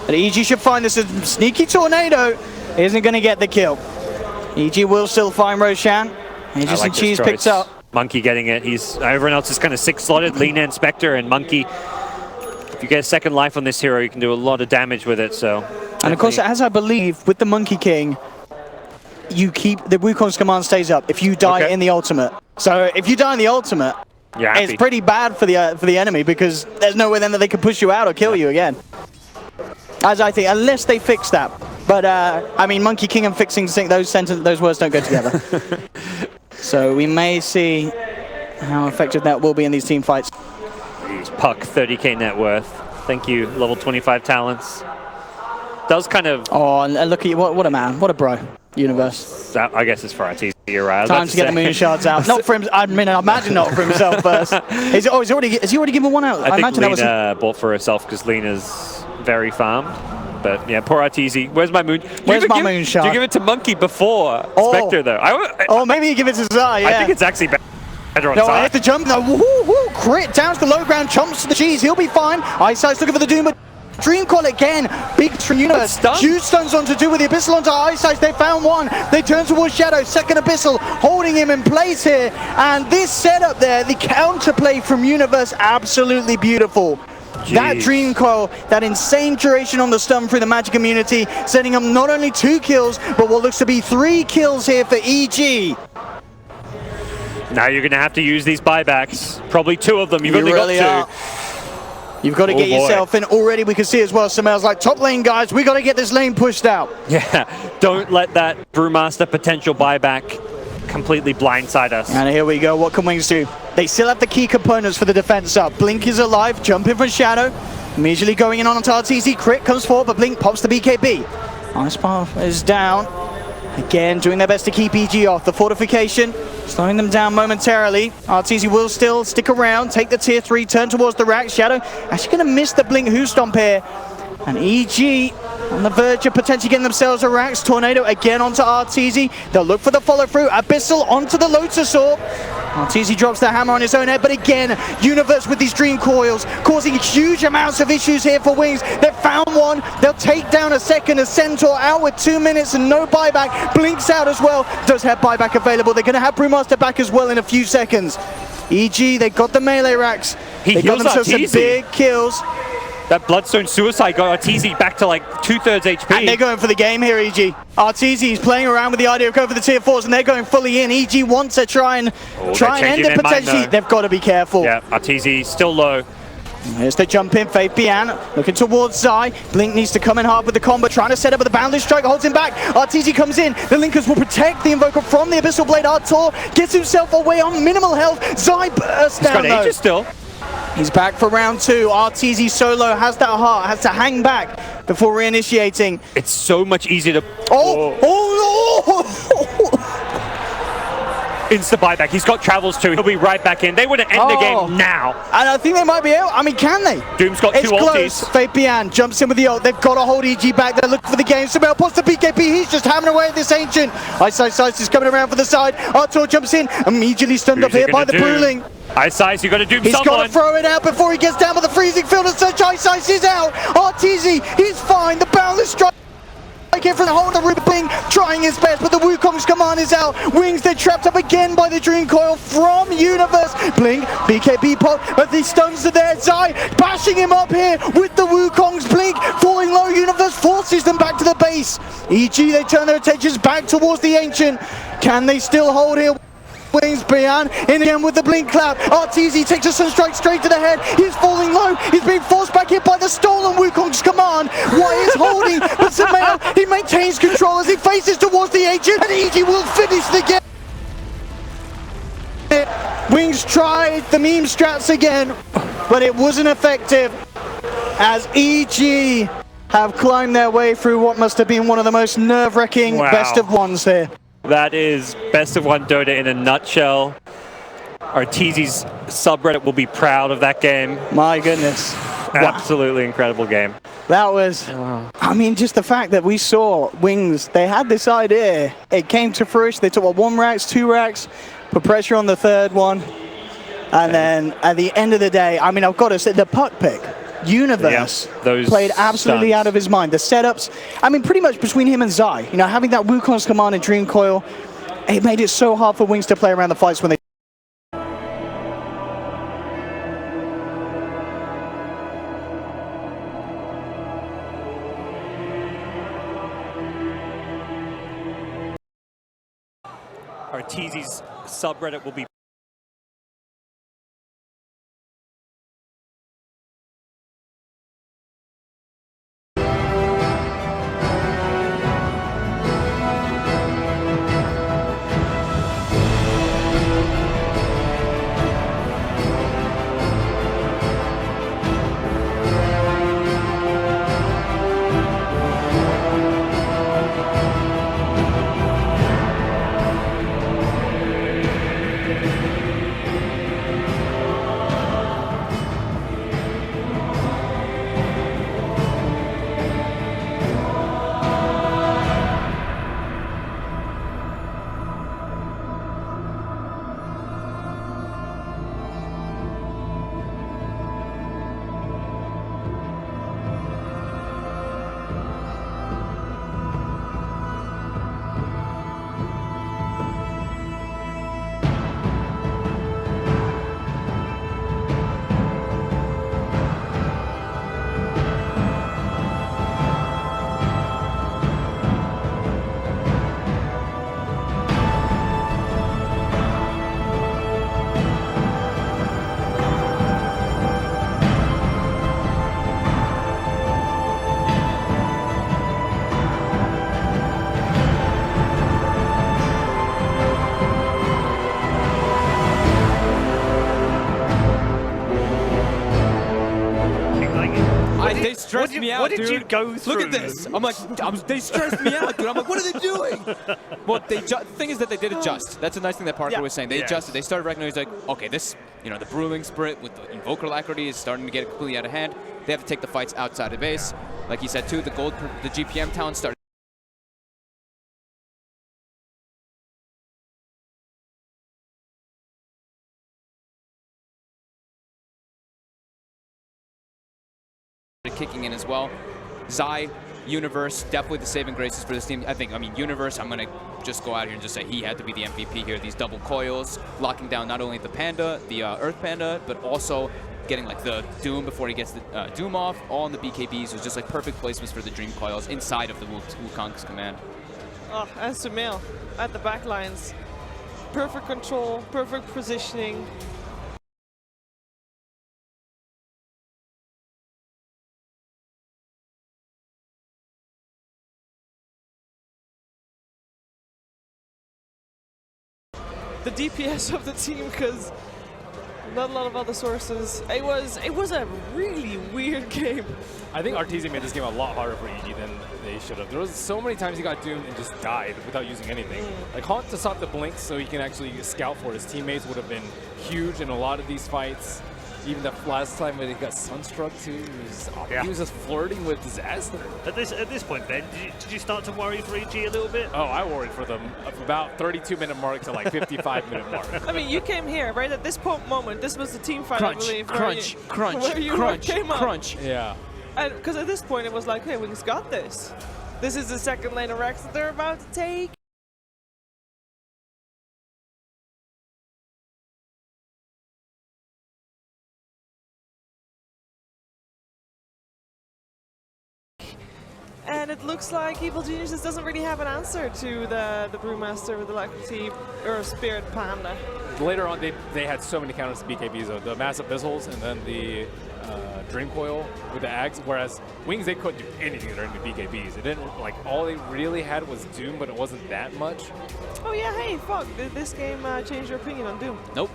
but EG should find this. A sneaky tornado isn't going to get the kill. EG will still find Roshan. Aegis and Cheese picked up. Monkey getting it. Everyone else is kind of 6-slotted. Lina, Inspector, and Monkey. If you get a second life on this hero, you can do a lot of damage with it. So, and of course, as I believe with the Monkey King, you keep the Wukong's command stays up if you die in the ultimate. So if you die in the ultimate, it's pretty bad for the enemy because there's no way then that they can push you out or kill you again. As I think, unless they fix that. But I mean, Monkey King and fixing those words don't go together. So we may see how effective that will be in these team fights. Puck, 30k net worth. Thank you, level 25 talents. Does kind of... Oh, and look at you, what a man, what a bro. Universe. I guess it's for RTZ, you're right. Time to get the moon shards out. Not for him. I mean, I imagine not for himself first. Has he already given one out? I think Lina bought for herself because Lina's very farmed. But yeah, poor Arteezy. Where's my moon? Where's my moon shard? Do you give it to Monkey before Spectre though? Oh, maybe you give it to Zai, yeah. I think it's actually better on No, Zai. I hit the jump. No, woo, crit down to the low ground, chomps to the cheese. He'll be fine. Eyesight's looking for the Doom, but Dream Call again. Big Universe. Huge stuns on to do with the Abyssal onto Eyesight. They found one. They turn towards Shadow. Second Abyssal holding him in place here. And this setup there, the counterplay from Universe, absolutely beautiful. Jeez. That Dream Coil, that insane duration on the stun through the Magic immunity, setting up not only 2 kills, but what looks to be 3 kills here for EG. Now you're going to have to use these buybacks. Probably 2 of them. You've only got 2. You've got to get yourself in. Already we can see as well, Samel's like, top lane guys, we got to get this lane pushed out. Yeah, don't let that Brewmaster potential buyback completely blindside us. And here we go, what can Wings do? They still have the key components for the defense up. Blink is alive, jumping from Shadow. Immediately going in on Tartese, crit comes forward, but Blink pops the BKB. Ice Path is down. Again, doing their best to keep EG off. The fortification, slowing them down momentarily. Arteezy will still stick around, take the tier 3, turn towards the rack. Shadow actually going to miss the Blink Who Stomp here. And EG on the verge of potentially getting themselves a Rax. Tornado again onto Arteezy. They'll look for the follow through. Abyssal onto the Lotus Orb. Arteezy drops the hammer on his own head, but again, Universe with these Dream Coils, causing huge amounts of issues here for Wings. They've found one. They'll take down a second. A Centaur out with 2 minutes and no buyback. Blinks out as well. Does have buyback available. They're going to have Brewmaster back as well in a few seconds. EG, they got the melee racks. They got themselves some big kills. That Bloodstone Suicide got Arteezy back to like 2/3 HP. And they're going for the game here, EG. Arteezy is playing around with the idea of going for the tier 4s, and they're going fully in. EG wants to try and end it potentially. They've got to be careful. Yeah, Arteezy still low. Here's the jump in, Faith Bian looking towards Zai. Blink needs to come in hard with the combo, trying to set up with the Boundless Strike, holds him back. Arteezy comes in, the Linkers will protect the Invoker from the Abyssal Blade. Artur gets himself away on minimal health. Zai bursts down. He's got Aegis still. He's back for round 2. Arteezy solo has that heart, has to hang back before reinitiating. It's so much easier to... Oh no! Insta buyback. He's got travels too. He'll be right back in. They want to end the game now. And I think they might be able. I mean, can they? Doom's got 2 ultis. Faith Bian jumps in with the ult. They've got to hold EG back. They're looking for the game. Samel pops the BKB. He's just hammering away at this Ancient. Eyesight is coming around for the side. Artur jumps in. Immediately stunned up here by the Brewling. Eyesight, you got to Doom someone. He's got to throw it out before he gets down with the freezing field and such. Eyesight is out. Arteezy, he's fine. The Boundless Strike. Here from the hold of Ripping, trying his best, but the Wukong's command is out. Wings, they're trapped up again by the Dream Coil from Universe. Blink, BKB pop, but the stuns are there. Zai bashing him up here with the Wukong's Blink, falling low. Universe forces them back to the base. EG, they turn their attentions back towards the Ancient. Can they still hold here? Wings Bian in again with the Blink clap. Arteezy takes a Sunstrike straight to the head. He's falling low. He's being forced back here by the stolen Wukong's command. Why is holding? But Samel, he maintains control as he faces towards the Ancient, and EG will finish the game. Wings tried the meme strats again, but it wasn't effective as EG have climbed their way through what must have been one of the most nerve-wracking best of ones here. That is best of 1 Dota in a nutshell. Arteezy's subreddit will be proud of that game. My goodness. Absolutely incredible game. That was, I mean, just the fact that we saw Wings, they had this idea. It came to fruition. They took 1 racks, 2 racks, put pressure on the 3rd one. And then at the end of the day, I mean, I've got to say, the puck pick, Universe, played absolutely stunts. out of his mind. The setups, I mean, pretty much between him and Zai, you know, having that Wukong's command and Dream Coil, it made it so hard for Wings to play around the fights when they Arteezy's subreddit will be They stressed me out, What did dude. you go through? Look at this. I'm like, they stressed me out, dude. I'm like, what are they doing? Well, the thing is that they did adjust. That's a nice thing that Parker was saying. They adjusted. They started recognizing, like, okay, this, you know, the Brewing Sprint with the Invoker Alacrity is starting to get completely out of hand. They have to take the fights outside of base. Like he said, too, the GPM talent started. Kicking in as well. Zai, Universe, definitely the saving graces for this team. I mean, Universe, I'm going to just go out here and just say he had to be the MVP here. These double coils, locking down not only the Panda, the Earth Panda, but also getting like the Doom before he gets the Doom off. All in the BKBs was just like perfect placements for the Dream Coils inside of the Wukong's command. Oh, and Sumail at the back lines. Perfect control, perfect positioning. The DPS of the team, because not a lot of other sources. It was a really weird game. I think Arteezy made this game a lot harder for EG than they should have. There was so many times he got doomed and just died without using anything. Like Haunt to stop the blinks so he can actually scout for his teammates would have been huge in a lot of these fights. Even the last time when he got sunstruck too, he was just flirting with disaster. At this point, Ben, did you start to worry for EG a little bit? Oh, I worried for them from about 32-minute mark to like 55-minute mark. I mean, you came here, right? At this moment, this was the team fight, I believe. Crunch. Yeah. And because at this point, it was like, hey, Wings got this. This is the second lane of Rex that they're about to take. And it looks like Evil Geniuses doesn't really have an answer to the Brewmaster with the Alacrity or Spirit Panda. Later on, they had so many counters to BKBs, though. The Massive Abyssals and then the Dream Coil with the Ags, whereas Wings, they couldn't do anything during the BKBs. It didn't, like, all they really had was Doom, but it wasn't that much. Oh yeah, hey, fuck, did this game change your opinion on Doom? Nope.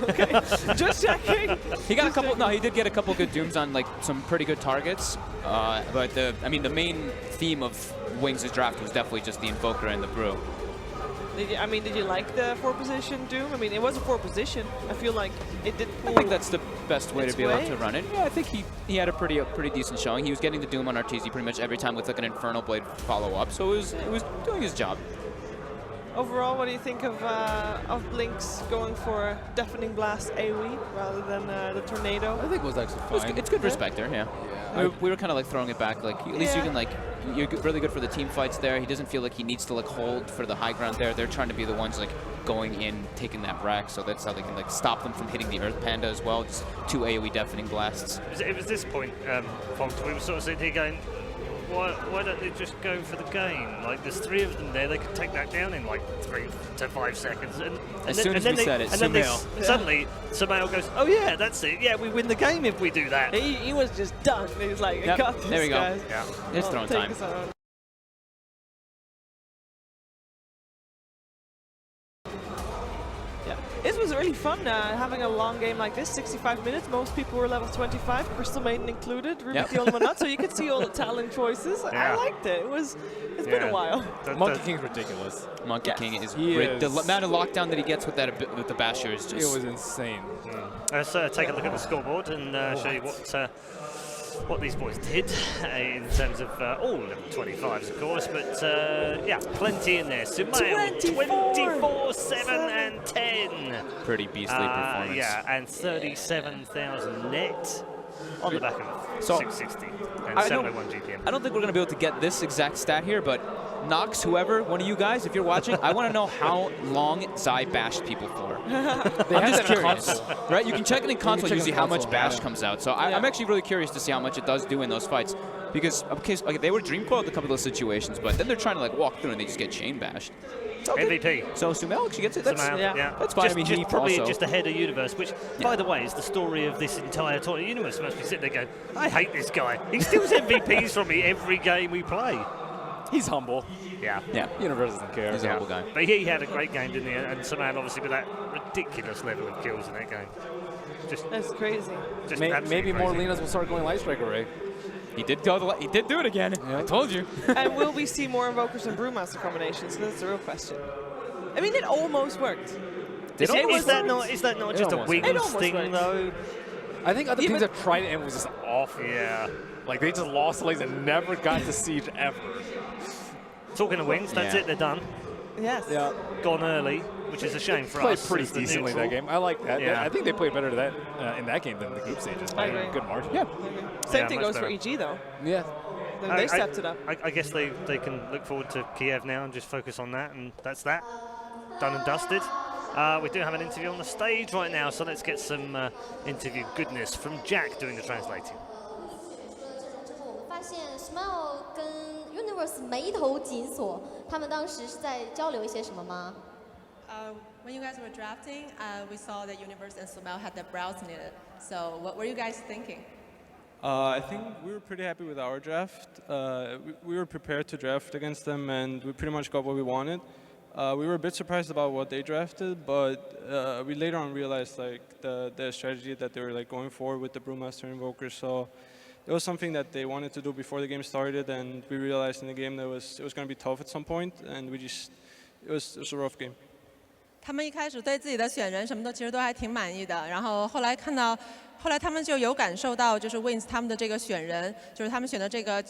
Okay, just checking. He got a couple. No, he did get a couple good Dooms on like some pretty good targets. But the main theme of Wings' draft was definitely just the Invoker and the Brew. Did you like the 4-position Doom? I mean, it was a 4-position. I feel like it did pull. I think that's the best way to be able way. to run it. Yeah, I think he had a pretty decent showing. He was getting the Doom on RTZ pretty much every time with like an Infernal Blade follow-up, so it was doing his job. Overall, what do you think of Blinks going for Deafening Blast AoE rather than the Tornado? I think it was actually fine. It's good respecter, yeah. We were kind of like throwing it back, like at least you can like you're really good for the team fights there. He doesn't feel like he needs to like hold for the high ground there. They're trying to be the ones like going in, taking that rack, so that's how they can like stop them from hitting the Earth Panda as well. Just 2 AoE Deafening Blasts. It was this point, Fox, we were sort of sitting here going, why don't they just go for the game? Like, there's 3 of them there, they could take that down in like 3 to 5 seconds. As soon as we said it, suddenly, Sumail goes, oh yeah, that's it. Yeah, we win the game if we do that. He was just done. He was like, Yep. I got this, There we go. guys. Yeah. It's I'll throne take time. this on. Yeah, it was really fun having a long game like this, 65 minutes. Most people were level 25, Crystal Maiden included, Ruby Yep. the only one not, so you could see all the talent choices. I Yeah. liked it. It's been a while. Monkey King's ridiculous. Monkey King is He great. The is. amount of lockdown that he gets with that with the Basher is It just. was insane. Let's take a look at the scoreboard and show you what these boys did in terms of all level 25s, of course, but yeah, plenty in there. Sumail, 24, 7 and 10. Pretty beastly performance. Yeah, and 37,000 net on the back of So, 660 and I don't- 701 GPM. I don't think we're going to be able to get this exact stat here, but Nox, whoever, one of you guys, if you're watching, I want to know how long Zai bashed people for. I'm just curious. Right? You can check it in console check it usually in how much console, bash yeah. comes out. So I'm actually really curious to see how much it does do in those fights. Because okay, they were dream coiled a couple of those situations, but then they're trying to like walk through and they just get chain bashed. MVP. So Sumail actually gets it. That's, Sumail, yeah. yeah. That's fine. I mean, just he probably also- just ahead of Universe, which, by the way, is the story of this entire tournament. Universe must be sitting there going, I hate this guy. He steals MVPs from me every game we play. He's humble. Yeah. Yeah. Universe doesn't care. He's a humble guy. But he had a great game, didn't he? And Sumail, obviously, with that ridiculous level of kills in that game. That's crazy. Just Maybe absolutely more crazy. Linas will start going Light Strike Array. He did do it again. I told you. And will we see more Invokers and Brewmaster combinations? That's the real question. I mean, it almost worked. Is that almost not just a almost Wings It almost thing, worked. though? I think other Yeah, teams but- have tried it and it was just awful. Yeah. Like, they just lost the legs and never got to Siege ever. Talking of Wings, that's Yeah. it, they're done. Yes. Yeah. Gone early, which is a shame for Played us. pretty as the decently that neutral. game. I like that. Yeah. I think they played better in that game than the group stages by I agree. a good margin. Yeah. Same Yeah, thing much goes better. for EG, though. Yeah. They stepped it up. I guess they can look forward to Kiev now and just focus on that, and that's that. Done and dusted. We do have an interview on the stage right now, so let's get some interview goodness from Jack doing the translating. 之后，我们发现 Smile 跟 Universe 眉头紧锁，他们当时是在交流一些什么吗？ When you guys were drafting, we saw that Universe and Sumail had their brows knitted. So what were you guys thinking? I think we were pretty happy with our draft. We were prepared to draft against them, and we pretty much got what we wanted. We were a bit surprised about what they drafted, but we later on realized like the strategy that they were like going for with the Brewmaster Invoker. So it was something that they wanted to do before the game started, and we realized in the game that it was going to be tough at some point, and it was a rough game. 他们一开始对自己的选人什么的其实都还挺满意的，然后后来他们就有感受到，就是 Wins 他们的这个选人，就是他们选的这个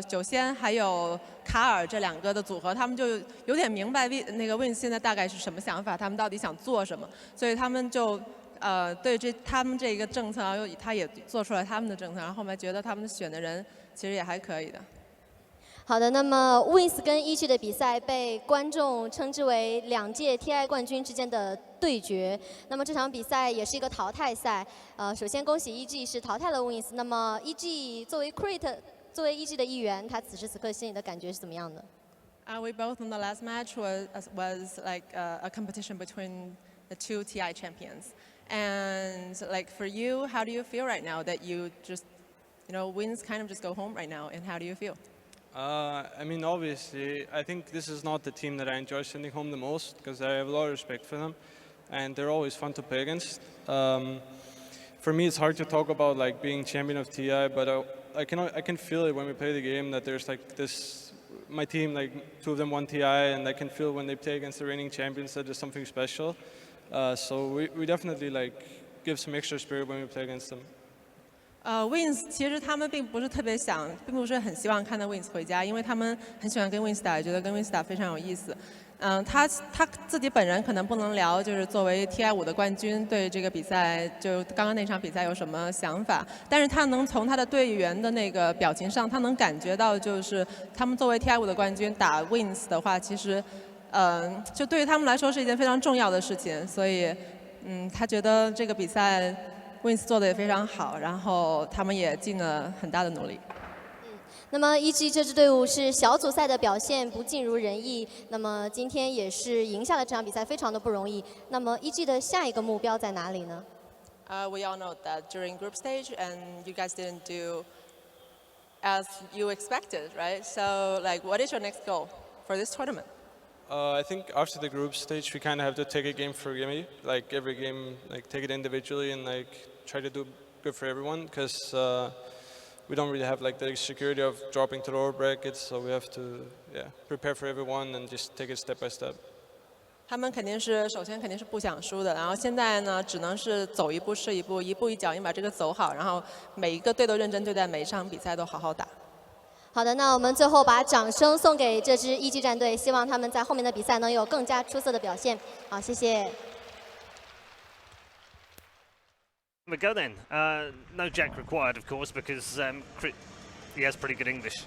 九仙还有卡尔这两个的组合，他们就有点明白那个 Wins 现在大概是什么想法，他们到底想做什么，所以他们就对他们这个政策，然后他也做出来他们的政策，然后后面觉得他们选的人其实也还可以的。 好的，那么 Wins 跟 EG 的比赛被观众称之为2届 TI 冠军之间的对决。那么这场比赛也是一个淘汰赛。首先恭喜 EG 是淘汰了 Wins。那么 EG 作为 Crit， 作为 EG 的一员，他此时此刻心里的感觉是怎么样的？ We both in the last match was like a competition between the 2 TI champions. And like for you, how do you feel right now that you just, Wins kind of just go home right now? And how do you feel? I mean, obviously, I think this is not the team that I enjoy sending home the most because I have a lot of respect for them, and they're always fun to play against. For me, it's hard to talk about like being champion of TI, but I can feel it when we play the game that there's like this my team, like 2 of them won TI, and I can feel when they play against the reigning champions that there's something special. So we definitely give some extra spirit when we play against them. Wins 其实他们并不是特别想，并不是很希望看到 Wins 回家，因为他们很喜欢跟 Wins 打，觉得跟 Wins 打非常有意思。他自己本人可能不能聊，就是作为 TI5的冠军对这个比赛，就刚刚那场比赛有什么想法？但是他能从他的队员的那个表情上，他能感觉到，就是他们作为 TI5的冠军打 Wins 的话，其实，就对于他们来说是一件非常重要的事情。所以，他觉得这个比赛 Wins 做的也非常好，然后他们也尽了很大的努力。那么 EG 这支队伍是小组赛的表现不尽如人意，那么今天也是赢下了这场比赛，非常的不容易。那么 EG 的下一个目标在哪里呢？We all know that during group stage, and you guys didn't do as you expected, right? So, what is your next goal for this tournament? I think after the group stage, we kind of have to take it game for game. Every game, take it individually and try to do good for everyone, because we don't really have the security of dropping to lower brackets, so we have to prepare for everyone and just take it step by step. 他们首先肯定是不想输的，然后现在呢，只能是走一步是一步，一步一脚印把这个走好，然后每一个队都认真对待，每一场比赛都好好打。好的，那我们最后把掌声送给这支EG战队，希望他们在后面的比赛能有更加出色的表现。好，谢谢。We go then. No jack required, of course, because he has pretty good English.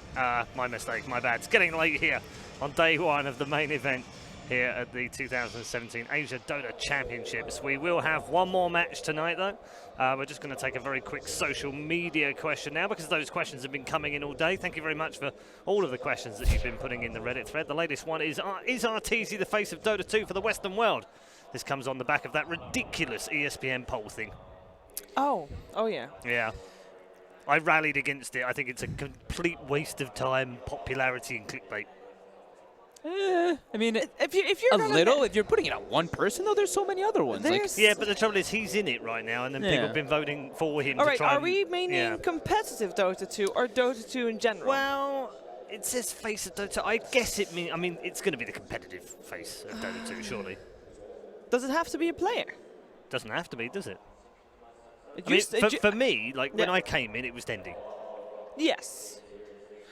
My mistake, my bad. It's getting late here on day 1 of the main event here at the 2017 Asia Dota Championships. We will have one more match tonight, though. We're just going to take a very quick social media question now, because those questions have been coming in all day. Thank you very much for all of the questions that you've been putting in the Reddit thread. The latest one is RTZ the face of Dota 2 for the Western world? This comes on the back of that ridiculous ESPN poll thing. Oh yeah. Yeah. I rallied against it. I think it's a complete waste of time, popularity, and clickbait. I mean, if you're if you're putting it on one person, though, there's so many other ones. Yeah, but the trouble is he's in it right now, and then people have been voting for him. All to right, try are we meaning competitive Dota 2 or Dota 2 in general? Well, it says face of Dota. I guess it means. I mean, it's going to be the competitive face of Dota 2, surely. Does it have to be a player? Doesn't have to be, does it? For me, when I came in, it was Dendi. Yes.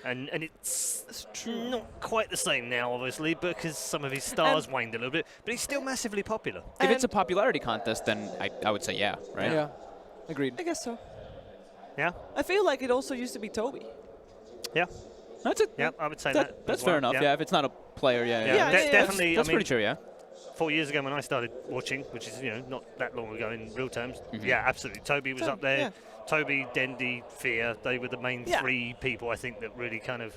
And it's not quite the same now, obviously, because some of his stars waned a little bit, but he's still massively popular. If it's a popularity contest, then I would say yeah, right? Yeah, agreed. I guess so. Yeah? I feel like it also used to be Toby. Yeah. That's it. Yeah, I would say that. That's fair enough, yeah, if it's not a player, definitely. That's pretty true, yeah. 4 years ago when I started watching, which is, not that long ago in real terms, yeah, absolutely. Toby was up there. Yeah. Toby, Dendi, Fear, they were the main 3 people, I think, that really kind of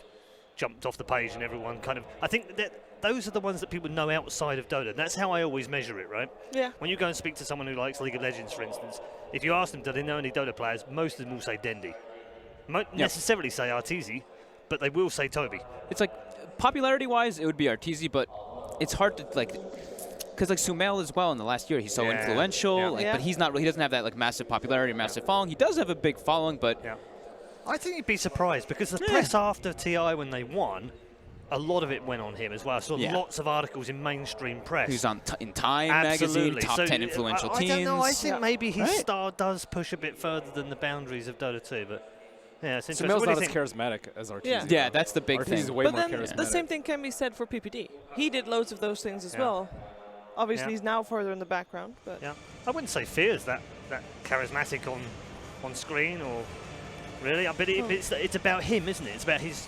jumped off the page, and everyone kind of... I think that those are the ones that people know outside of Dota. That's how I always measure it, right? Yeah. When you go and speak to someone who likes League of Legends, for instance, if you ask them, do they know any Dota players, most of them will say Dendi. Won't necessarily say Arteezy, but they will say Toby. It's popularity-wise, it would be Arteezy, but it's hard to, because Sumail as well in the last year, he's so influential, but he's not really, he doesn't have that massive popularity, massive following. He does have a big following, but I think you'd be surprised, because the press after TI when they won, a lot of it went on him as well. I saw lots of articles in mainstream press. He's in Time magazine, top 10 influential teams. I don't know. I think maybe his star does push a bit further than the boundaries of Dota 2, but yeah, it's interesting. Sumail's not as charismatic as Arteezy. Yeah, that's the big thing. Arteezy's way more charismatic. The same thing can be said for PPD. He did loads of those things as well. Obviously, he's now further in the background, but I wouldn't say Fear's that charismatic on screen, or really. But it's about him, isn't it? It's about his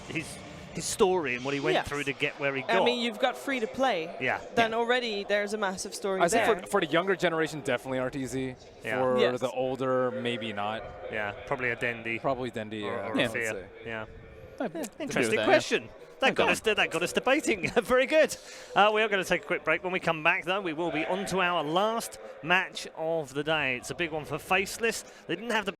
story and what he went through to get where he got. I mean, you've got free to play. Yeah. Then already there's a massive story I there. think for the younger generation, definitely Arteezy. For the older, maybe not. Yeah, probably a Dendi. Probably Dendi. Or a Fear. Yeah. Interesting that, question. That got us debating. Very good. We are going to take a quick break. When we come back, though, we will be on to our last match of the day. It's a big one for Faceless. They didn't have the